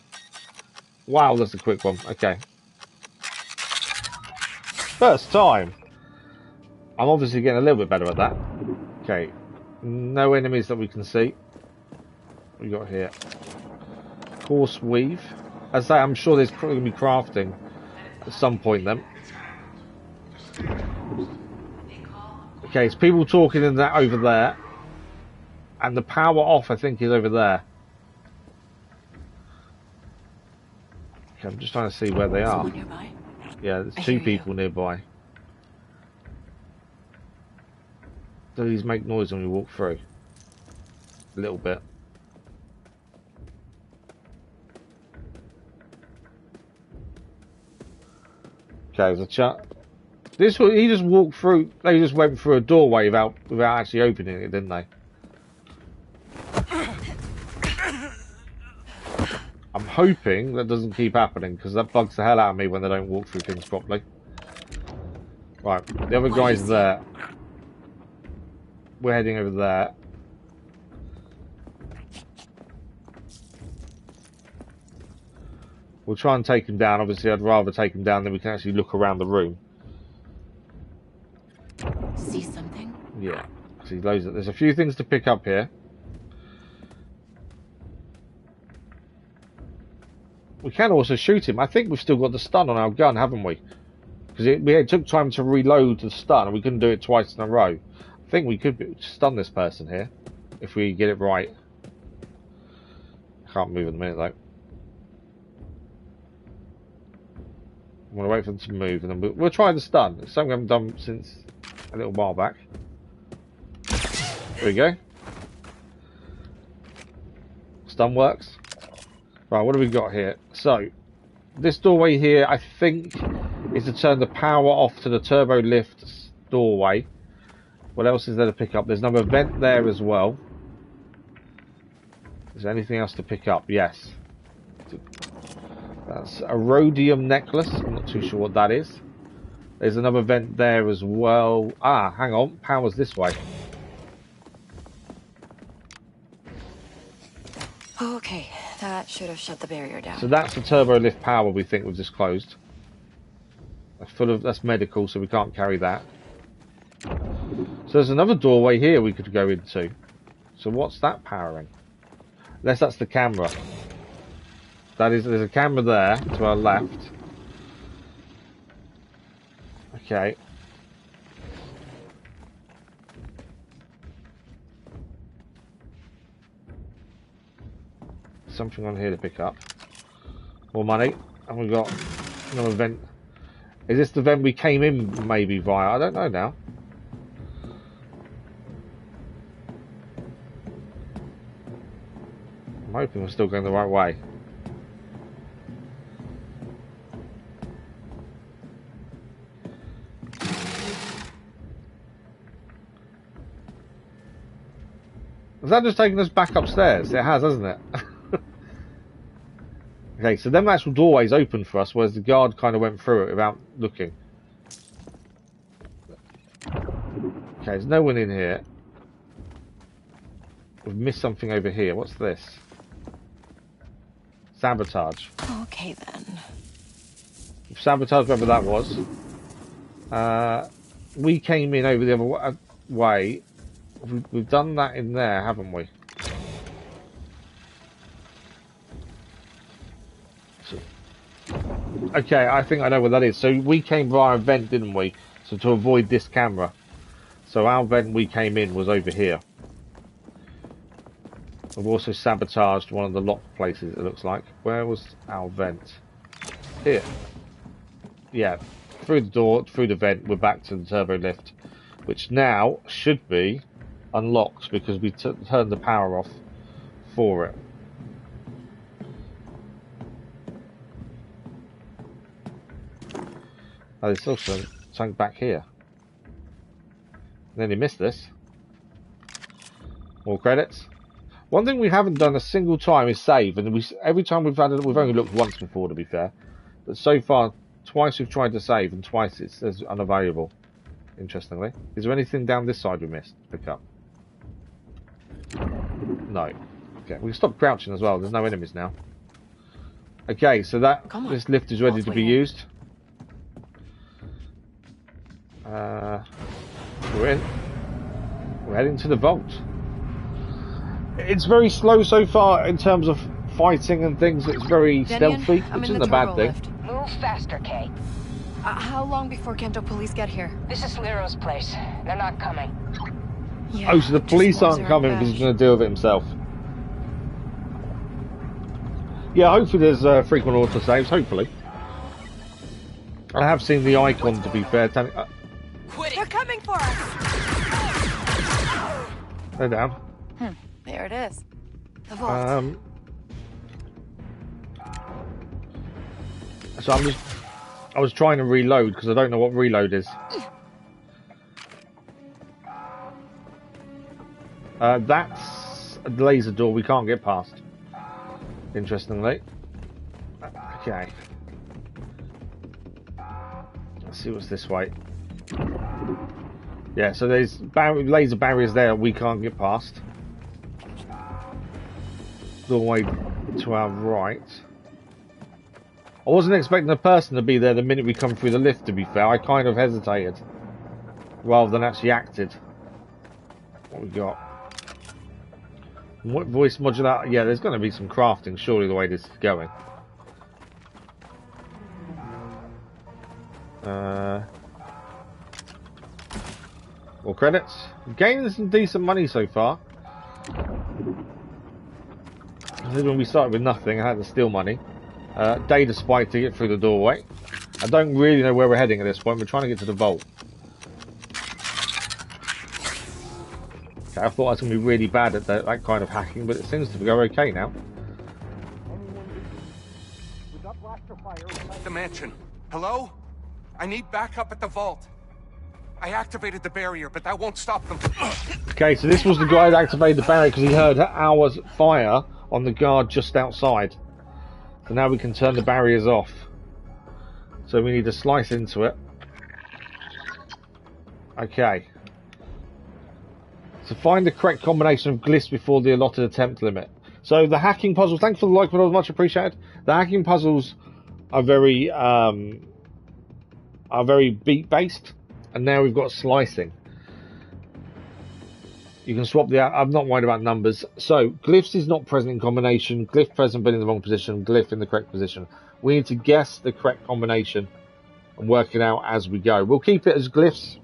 Wow, that's a quick one. Okay. First time. I'm obviously getting a little bit better at that. Okay. No enemies that we can see. What we got here? Course weave. As I say, I'm sure there's probably going to be crafting at some point then. Okay, it's people talking in that over there. And the power off, I think, is over there. Okay, I'm just trying to see where they are. Yeah, there's two people nearby. Do these make noise when we walk through? A little bit. Okay, there's a chat. This he just walked through. They just went through a doorway without actually opening it, didn't they? I'm hoping that doesn't keep happening because that bugs the hell out of me when they don't walk through things properly. Right, the other guy's there. We're heading over there. We'll try and take him down. Obviously, I'd rather take him down than we can actually look around the room. See something? Yeah. See loads of. There's a few things to pick up here. We can also shoot him. I think we've still got the stun on our gun, haven't we? Because it took time to reload the stun, and we couldn't do it twice in a row. I think we could stun this person here if we get it right. I can't move in a minute though. I'm going to wait for them to move, and then we'll try the stun. It's something I haven't done since a little while back. There we go. Stun works. Right, what do we got here? So, this doorway here, I think, is to turn the power off to the turbo lift doorway. What else is there to pick up? There's another vent there as well. Is there anything else to pick up? Yes. That's a rhodium necklace. I'm not too sure what that is. There's another vent there as well. Ah, hang on. Power's this way. Okay, that should have shut the barrier down. So that's the turbo lift power we think we've just closed. That's medical, so we can't carry that. So there's another doorway here we could go into. So what's that powering? Unless that's the camera. There's a camera there to our left. Okay. Something on here to pick up. More money. And we've got another vent. Is this the vent we came in maybe via? I don't know now. I'm hoping we're still going the right way. Has that just taken us back upstairs? It has, hasn't it? Okay, so them actual doorways open for us, whereas the guard kind of went through it without looking. Okay, there's no one in here. We've missed something over here. What's this? Sabotage. Okay, then. Sabotage, whatever that was. We came in over the other way. We've done that in there, haven't we? So, okay, I think I know what that is. So we came via a vent, didn't we? So to avoid this camera. So our vent we came in was over here. We've also sabotaged one of the locked places, it looks like. Where was our vent? Here. Yeah, through the door, through the vent, we're back to the turbo lift. Which now should be unlocked because we turned the power off for it. Oh, there's also something back here. Nearly missed this. More credits. One thing we haven't done a single time is save, and every time we've only looked once before, to be fair. But so far, twice we've tried to save, and twice it says unavailable. Interestingly, is there anything down this side we missed? Pick up. No. Okay, we can stop crouching as well. There's no enemies now. Okay, so this lift is ready to be used. We're in. We're heading to the vault. It's very slow so far in terms of fighting and things. It's very stealthy, which isn't a bad thing. Move faster, Kay. How long before Kanto police get here? This is Lero's place. They're not coming. Yeah, oh, so the police aren't coming because he's going to deal with it himself. Yeah, hopefully there's frequent autosaves, hopefully. I have seen the icon, to be fair. They're coming for us! They're down. There it is. The vault. So I was trying to reload because I don't know what reload is. That's a laser door we can't get past. Interestingly. Okay. Let's see what's this way. Yeah, so there's laser barriers there we can't get past. Doorway to our right. I wasn't expecting a person to be there the minute we come through the lift, to be fair. I kind of hesitated. Rather than actually acted. What we got? What voice modulator? Yeah, there's going to be some crafting, surely, the way this is going. More credits. Gaining some decent money so far. When we started with nothing, I had to steal money. Data spike to get through the doorway. I don't really know where we're heading at this point. We're trying to get to the vault. Okay, I thought I was going to be really bad at that kind of hacking, but it seems to go okay now. The mansion. Hello? I need backup at the vault. I activated the barrier, but that won't stop them. Okay, so this was the guy that activated the barrier because he heard our fire on the guard just outside. So now we can turn the barriers off. So we need to slice into it. Okay. So find the correct combination of glyphs before the allotted attempt limit. So the hacking puzzles, thanks for the like, but it was much appreciated. The hacking puzzles are very beat based, and now we've got slicing. You can swap the. I'm not worried about numbers. So glyphs is not present in combination. Glyph present but in the wrong position. Glyph in the correct position. We need to guess the correct combination and work it out as we go. We'll keep it as glyphs.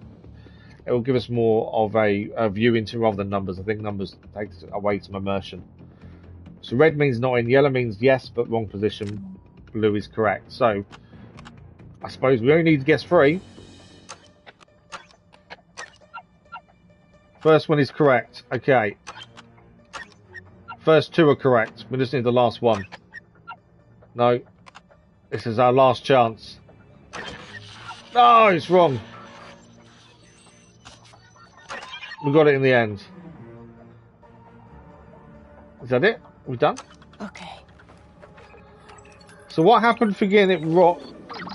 It will give us more of a view into rather than numbers. I think numbers takes away some immersion. So red means not in. Yellow means yes but wrong position. Blue is correct. So I suppose we only need to guess 3. First one is correct. Okay. First 2 are correct. We just need the last one. No. This is our last chance. No, it's wrong. We got it in the end. Is that it? We done? Okay. So what happened for getting it rock?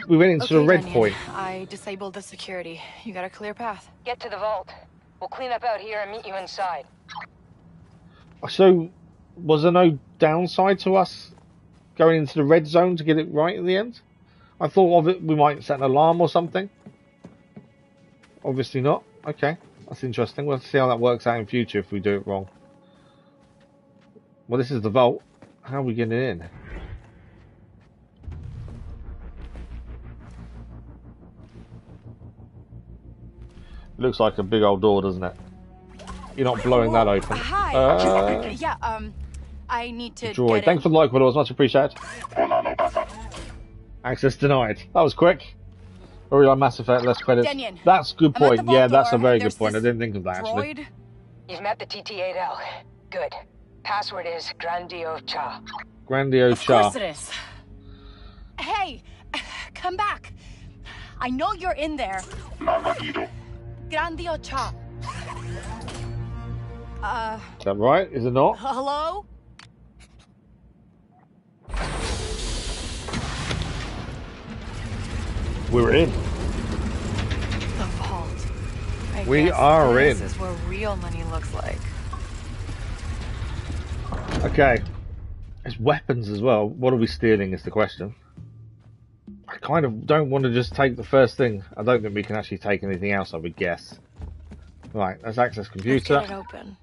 We went into the red Daniel, point. I disabled the security. You got a clear path. Get to the vault. We'll clean up out here and meet you inside. So, was there no downside to us going into the red zone to get it right in the end? I thought of it, we might set an alarm or something. Obviously not. Okay, that's interesting. We'll see how that works out in future if we do it wrong. Well, this is the vault. How are we getting in? Looks like a big old door, doesn't it? You're not blowing that open. Hi. Yeah, I need to droid. Thanks for the like, but it was much appreciated. Access denied. That was quick. Very like Mass Effect, less credits. Denyon, that's a good point. Yeah, that's a very good point. I There's didn't think of that actually. droid. You've met the TT-8L. Good. Password is Grandio-Cha. Grandio-Cha. Of course it is. Hey, come back. I know you're in there. Grandio cha. Is that right? Is it not? Hello? We're in. The vault. We are in. This is where real money looks like. Okay. It's weapons as well. What are we stealing is the question. I kind of don't want to just take the first thing. I don't think we can actually take anything else, I would guess. Right, let's access computer. Let's get it open.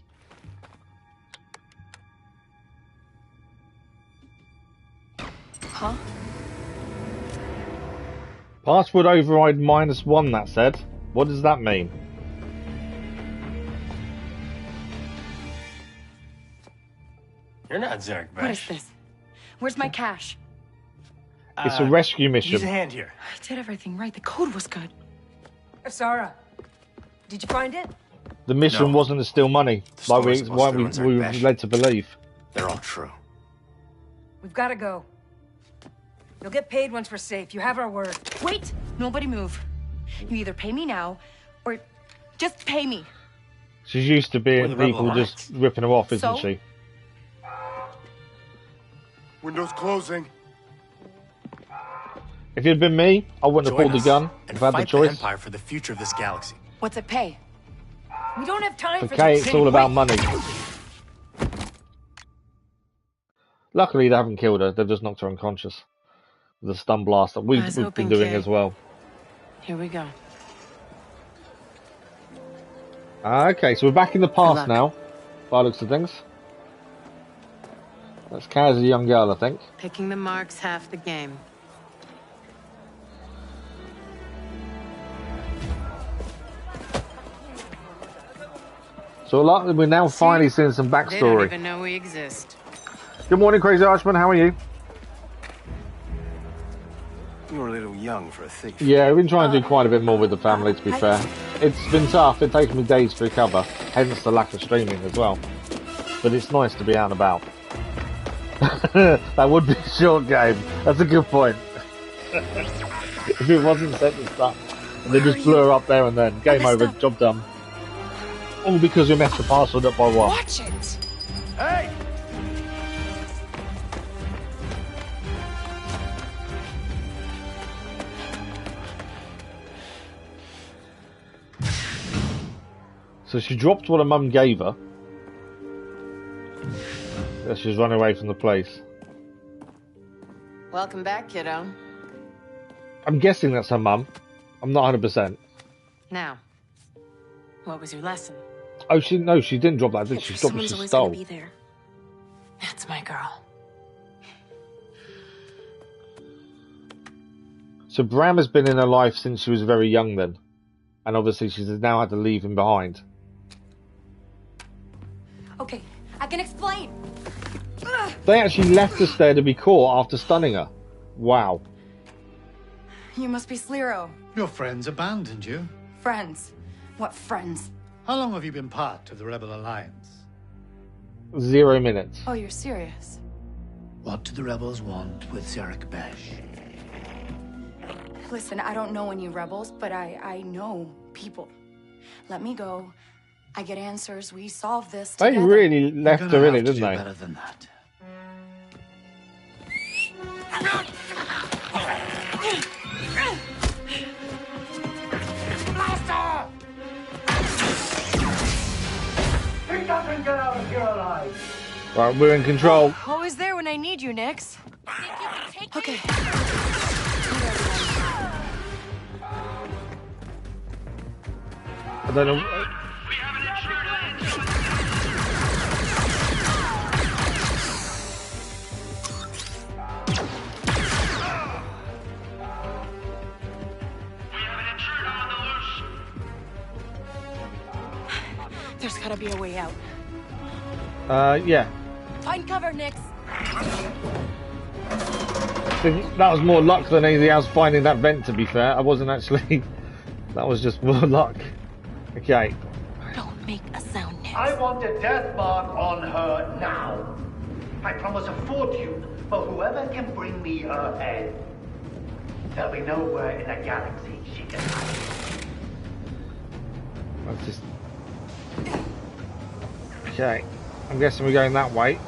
Huh? Password override -1, that said. What does that mean? You're not Zarek Besh. What is this? Where's my cash? It's a rescue mission. Use a hand here. I did everything right. The code was good. Sarah, did you find it? The mission wasn't to steal money, like we were led to believe. They're all true. We've got to go. You'll get paid once we're safe. You have our word. Wait! Nobody move. You either pay me now, or just pay me. She's used to being people just ripping her off, isn't she? Windows closing. If it had been me, I wouldn't have pulled the gun if I had the choice. Empire for the future of this galaxy. What's it pay? We don't have time for Okay, this. it's all about money. Luckily, they haven't killed her. They've just knocked her unconscious with a stun blast that we've been doing as well. Here we go. Okay, so we're back in the past now, by the looks of things. That's Kaz, a young girl, I think. Picking the mark's half the game. So we're now finally seeing some backstory. They don't even know we exist. Good morning, Crazy Irishman. How are you? You were a little young for a thief. Yeah, we've been trying to do quite a bit more with the family, to be fair. It's been tough. It takes me days to recover, hence the lack of streaming as well. But it's nice to be out and about. That would be a short game. That's a good point. If it wasn't set to start, and they just blew her up there and then. Game over, job done. All because we messed the password up by one. Watch it! Hey! So she dropped what her mum gave her. Yeah, she's running away from the place. Welcome back, kiddo. I'm guessing that's her mum. I'm not 100%. Now, what was your lesson? Oh, she didn't drop that, did she? She dropped what she stole. Be there. That's my girl. So Bram has been in her life since she was very young then. And obviously she's now had to leave him behind. Okay, I can explain. They actually left us there to be caught after stunning her. Wow. You must be Slero. Your friends abandoned you. Friends? What friends? How long have you been part of the Rebel Alliance? 0 minutes. Oh, you're serious? What do the rebels want with Zarek Besh? Listen, I don't know any rebels, but I know people. Let me go. I get answers. We solve this together. They really left her in it, didn't they? Better than that. Blaster! He doesn't get out of here alive. Right, we're in control. Always there when I need you, Nix. Okay. I don't know. There's gotta be a way out. Yeah. Find cover, Nix. That was more luck than anything else finding that vent, to be fair. I wasn't actually... That was just more luck. Okay. Don't make a sound, Nix. I want a death mark on her now. I promise a fortune for whoever can bring me her head. There'll be nowhere in the galaxy she can hide. Let's just... Okay, I'm guessing we're going that way.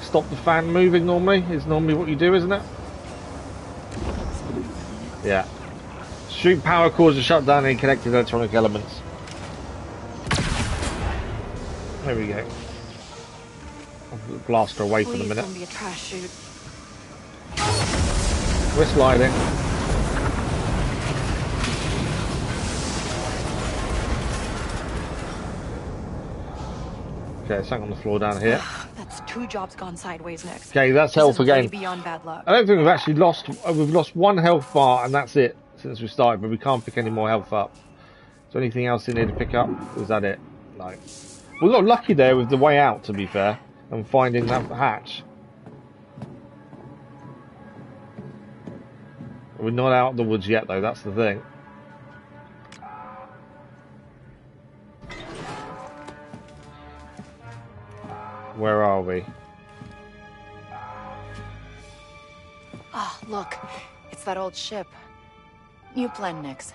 Stop the fan moving normally is normally what you do, isn't it? Yeah. Shoot power cords to shut down any connected electronic elements. There we go. I'll blast her away for the minute. Be a trash chute. We're sliding. Okay, something on the floor down here. That's 2 jobs gone sideways next. Okay, that's health again. Beyond bad luck. I don't think we've actually lost. We've lost 1 health bar, and that's it since we started. But we can't pick any more health up. Is there anything else in here to pick up? Or is that it? No. We got lucky there with the way out, to be fair, and finding that hatch. We're not out of the woods yet, though. That's the thing. Where are we? Ah, look. It's that old ship. New plan, Nix.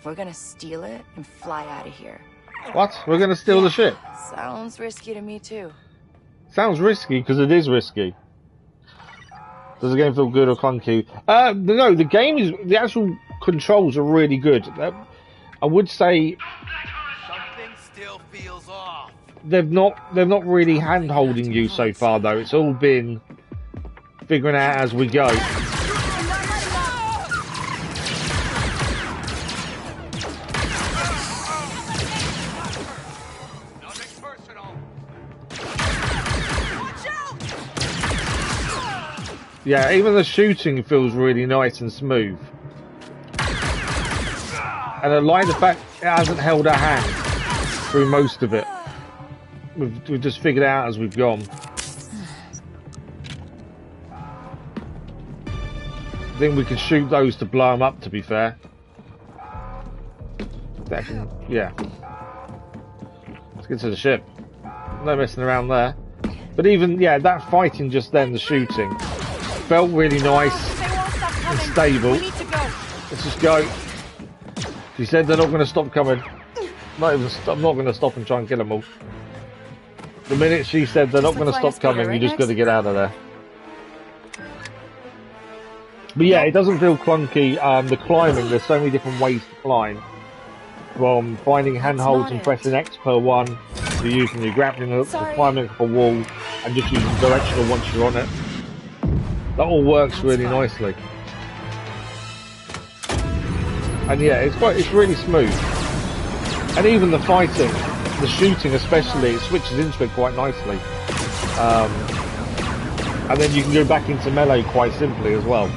We're gonna steal it and fly out of here. What? We're gonna steal the ship? Sounds risky to me, too. Sounds risky, because it is risky. Does the game feel good or clunky? No, the game is... The actual controls are really good. I would say... Something still feels off. They're not really hand-holding you so far, though. It's all been figuring out as we go. Yeah, even the shooting feels really nice and smooth. And I like the fact it hasn't held our hand through most of it. We've just figured it out as we've gone. I think we can shoot those to blow them up, to be fair. Yeah. Let's get to the ship. No messing around there. But even, yeah, that fighting just then, the shooting, felt really nice and stable. Let's just go. She said they're not going to stop coming. I'm not going to stop and try and kill them all. The minute she said they're not going to stop coming, you just got to get out of there. But yeah, it doesn't feel clunky. The climbing, there's so many different ways to climb. From finding handholds and pressing X per one, to using your grappling hook, to climbing up a wall, and just using directional once you're on it. That all works really nicely. And yeah, it's really smooth. And even the fighting, the shooting especially, it switches into it quite nicely. And then you can go back into melee quite simply as well.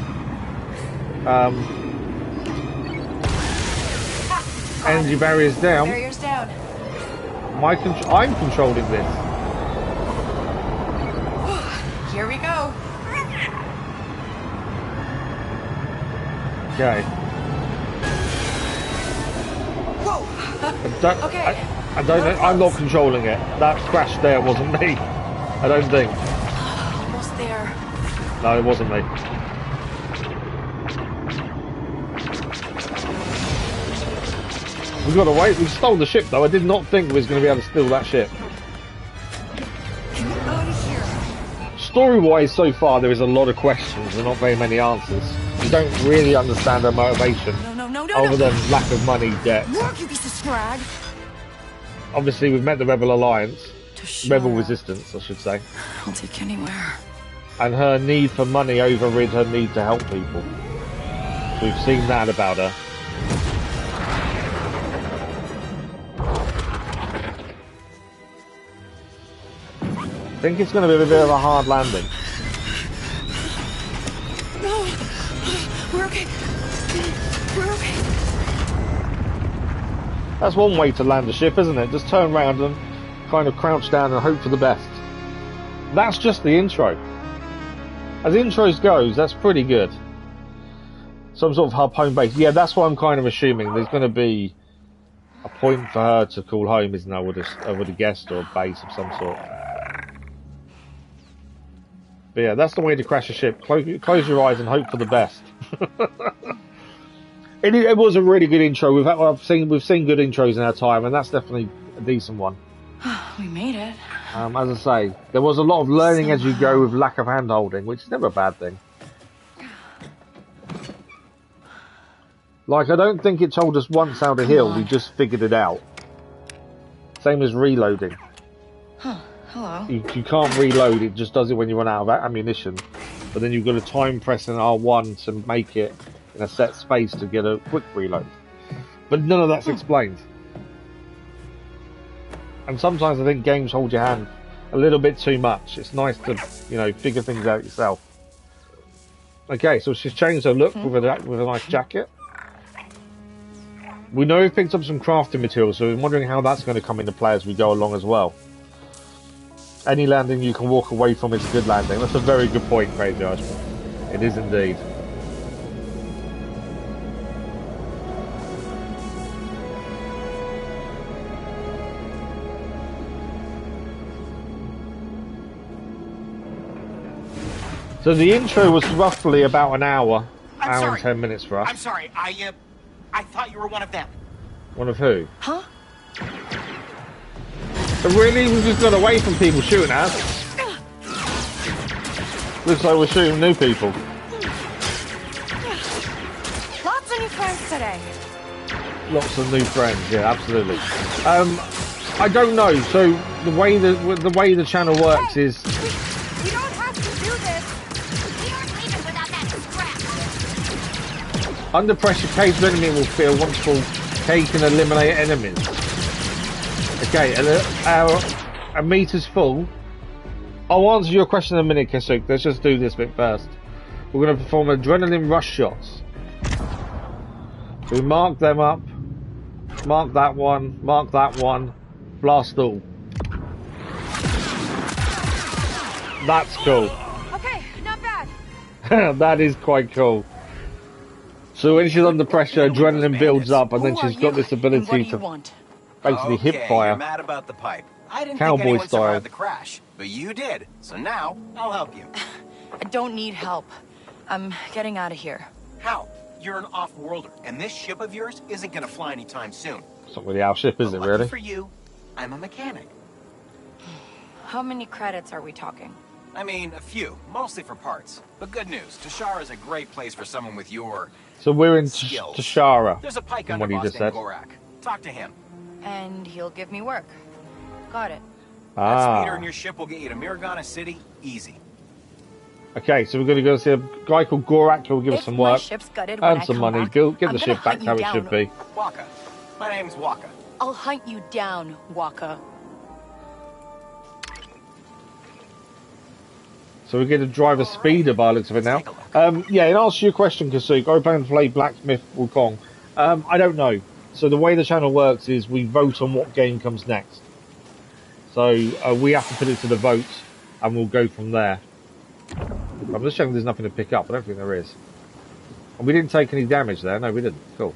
Energy barriers down. Barriers down. I'm controlling this. Here we go. Okay. Whoa. Okay. I don't know. I'm not controlling it. That crash there wasn't me. I don't think. Almost there. No, it wasn't me. We've got to wait. We stole the ship, though. I did not think we was going to be able to steal that ship. Story-wise, so far, there is a lot of questions and not very many answers. You don't really understand her motivation, other than lack of money, debt. Look, you piece of scrag. Obviously, we've met the Rebel Alliance, Rebel Resistance, I should say. I'll take anywhere. And her need for money overrid her need to help people. We've seen that about her. I think it's going to be a bit of a hard landing. No, we're okay. We're okay. That's one way to land a ship, isn't it? Just turn around and kind of crouch down and hope for the best. That's just the intro. As intros goes, that's pretty good. Some sort of hub home base. Yeah, that's what I'm kind of assuming. There's going to be a point for her to call home, isn't there? I would have guessed, or a base of some sort. But yeah, that's the way to crash a ship. Close your eyes and hope for the best. It was a really good intro. We've seen good intros in our time, and that's definitely a decent one. We made it. As I say, there was a lot of learning as you go with lack of hand-holding, which is never a bad thing. Like, I don't think it told us once how to heal, we just figured it out. Same as reloading. Huh, hello. You can't reload, it just does it when you run out of ammunition. But then you've got to time press an R1 to make it in a set space to get a quick reload. But none of that's explained. And sometimes I think games hold your hand a little bit too much. It's nice to, you know, figure things out yourself. Okay, so she's changed her look with a nice jacket. We know we've picked up some crafting materials, so we're wondering how that's going to come into play as we go along as well. Any landing you can walk away from is a good landing. That's a very good point, Crazy Archman. It is indeed. So the intro was roughly about an hour and 10 minutes for us. I'm sorry, I thought you were one of them. One of who? Huh? So really, we've just got away from people shooting at us. Looks like we're shooting new people. Lots of new friends today. Lots of new friends, yeah, absolutely. I don't know. So the way the channel works is. We don't have to do this. We aren't leaving without that scrap. Under pressure, caged enemy will feel once full. Cake and eliminate enemies. Okay, our meter's full. I'll answer your question in a minute, Kasuk. Let's just do this bit first. We're going to perform adrenaline rush shots. So we mark them up. Mark that one. Mark that one. Blast all. That's cool. Okay, not bad. That is quite cool. So when she's under pressure, adrenaline builds up, and then she's got this ability to basically hip fire. You're mad about the pipe. I didn't Cowboy think anyone style. survived the crash, but you did. So now I'll help you. I don't need help. I'm getting out of here. How? You're an off-worlder, and this ship of yours isn't gonna fly anytime soon. It's not really our ship, is it, Lucky really? for you, I'm a mechanic. How many credits are we talking? I mean, a few, mostly for parts. But good news, Tashara is a great place for someone with your So we're in skills. Tashara, There's a pike from what he underboss just named said. Gorak. Talk to him. And he'll give me work. Got it. That speeder in your ship will get you to Miragana City easy. Okay, so we're going to go see a guy called Gorak who will give us some work, ship's gutted when earn I some come money, back, get I'm the gonna ship back hunt how you it down. should be. Waka. My name's Waka. I'll hunt you down, Waka. So we're going to drive a speeder by the looks of it now. Yeah, in answer to your question, Kasuk, are we planning to play Blacksmith Wukong? I don't know. So the way the channel works is we vote on what game comes next. So we have to put it to the vote, and we'll go from there. I'm just checking there's nothing to pick up. I don't think there is. And we didn't take any damage there. No, we didn't. Cool.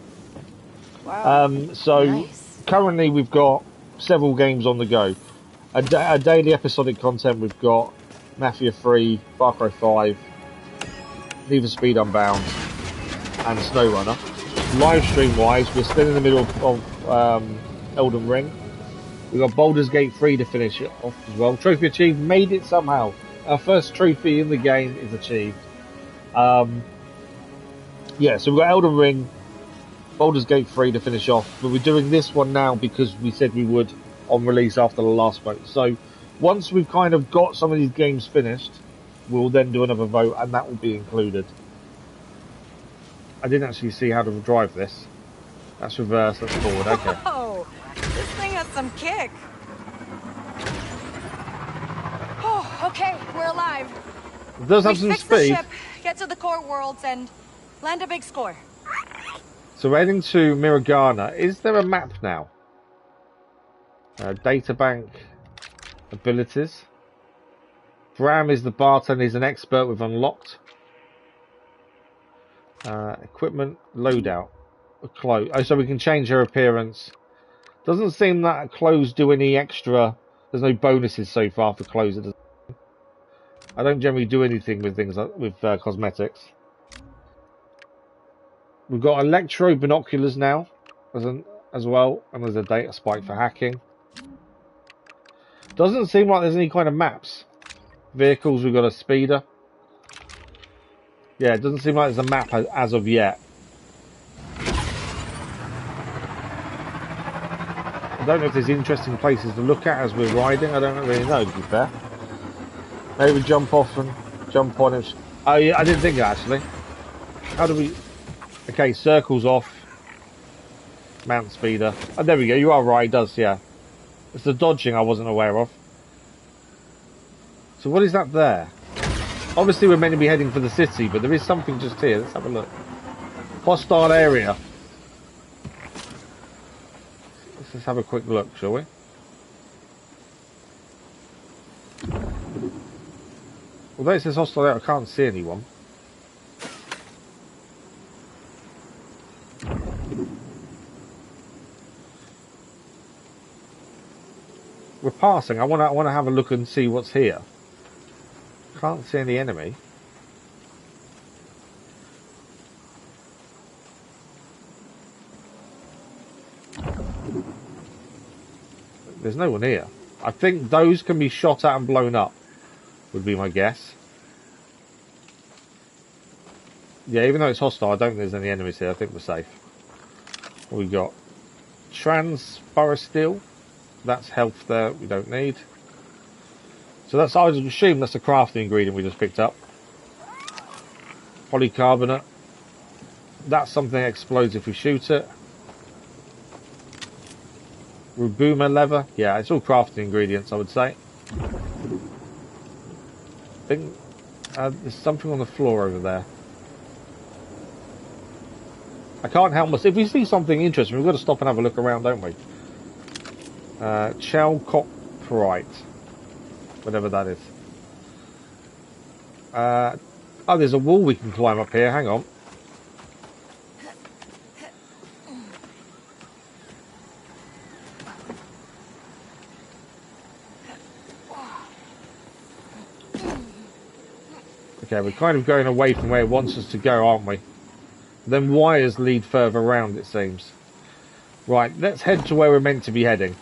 Wow. So currently we've got several games on the go. A daily episodic content we've got Mafia 3, Far Cry 5, Need for Speed Unbound, and SnowRunner. Live stream wise, we're still in the middle of Elden Ring. We've got Baldur's Gate 3 to finish it off as well. Trophy achieved, made it somehow. Our first trophy in the game is achieved. Yeah, so we've got Elden Ring, Baldur's Gate 3 to finish off, but we're doing this one now because we said we would on release after the last vote. So once we've kind of got some of these games finished, we'll then do another vote, and that will be included. I didn't actually see how to drive this. That's reverse, that's forward, okay. Oh, this thing has some kick. Oh, okay, we're alive. It does have We some fix the speed. ship, get to the core worlds, and land a big score. So we're heading to Miragana. Is there a map now? Databank abilities. Bram is the bartender. He's an expert with unlocked. Equipment loadout. Clothes. Oh, so we can change her appearance. Doesn't seem that clothes do any extra. There's no bonuses so far for clothes. I don't generally do anything with things like, with cosmetics. We've got electro binoculars now as well, and there's a data spike for hacking. Doesn't seem like there's any kind of maps. Vehicles, we've got a speeder. Yeah, it doesn't seem like there's a map as of yet. I don't know if there's interesting places to look at as we're riding. I don't really know, to be fair. Maybe jump off and jump on it. Oh yeah, I didn't think that actually. How do we... Okay, circles off. Mount speeder. Oh, there we go. You are right, it does, yeah. It's the dodging I wasn't aware of. So what is that there? Obviously we're meant to be heading for the city, but there is something just here. Let's have a look. Hostile area. Let's just have a quick look, shall we? Although it says hostile area, I can't see anyone. We're passing. I want to have a look and see what's here. Can't see any enemy. There's no one here. I think those can be shot at and blown up, would be my guess. Yeah, even though it's hostile, I don't think there's any enemies here. I think we're safe. What we got? Steel. That's health there, we don't need. So that's, I would assume that's a crafting ingredient we just picked up. Polycarbonate. That's something that explodes if we shoot it. Rubuma leather. Yeah, it's all crafting ingredients, I would say. I think there's something on the floor over there. I can't help myself. If we see something interesting, we've got to stop and have a look around, don't we? Chalcopyrite. Whatever that is. Oh, there's a wall we can climb up here. Hang on. Okay, we're kind of going away from where it wants us to go, aren't we? Then wires lead further around, it seems. Right, let's head to where we're meant to be heading.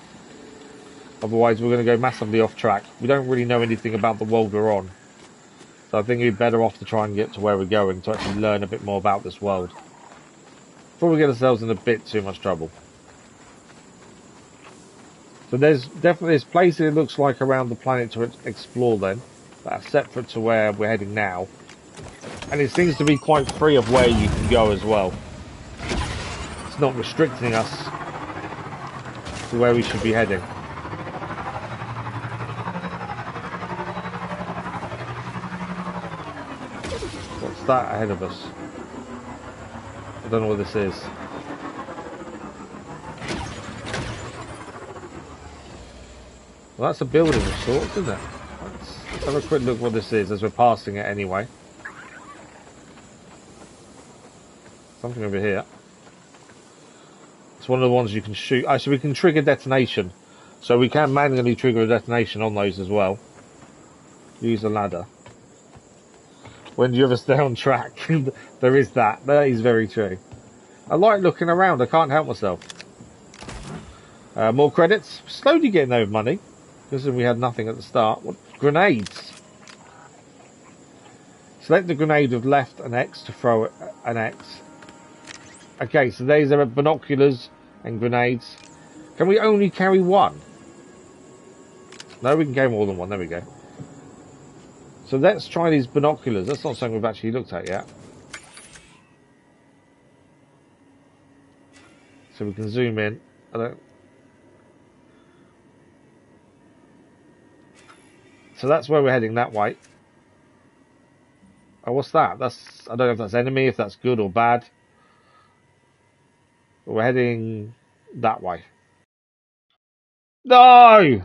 Otherwise, we're going to go massively off track. We don't really know anything about the world we're on. So I think we'd be better off to try and get to where we're going to actually learn a bit more about this world. Before we get ourselves in a bit too much trouble. So there's definitely this place it looks like around the planet to explore then. That's separate to where we're heading now. And it seems to be quite free of where you can go as well. It's not restricting us to where we should be heading. What's that ahead of us? I don't know what this is. Well, that's a building of sorts, isn't it? Let's have a quick look what this is as we're passing it anyway. Something over here. It's one of the ones you can shoot. Oh, so we can trigger detonation. So we can manually trigger a detonation on those as well. Use a ladder. When do you ever stay on track? There is that. That is very true. I like looking around. I can't help myself. More credits. Slowly getting those money. Because we had nothing at the start. What? Grenades. Select the grenade with left and X to throw an X. Okay, so these are binoculars and grenades. Can we only carry one? No, we can carry more than one. There we go. So let's try these binoculars. That's not something we've actually looked at yet. So we can zoom in. So that's where we're heading, that way. Oh, what's that? I don't know if that's enemy, if that's good or bad. But we're heading that way. No!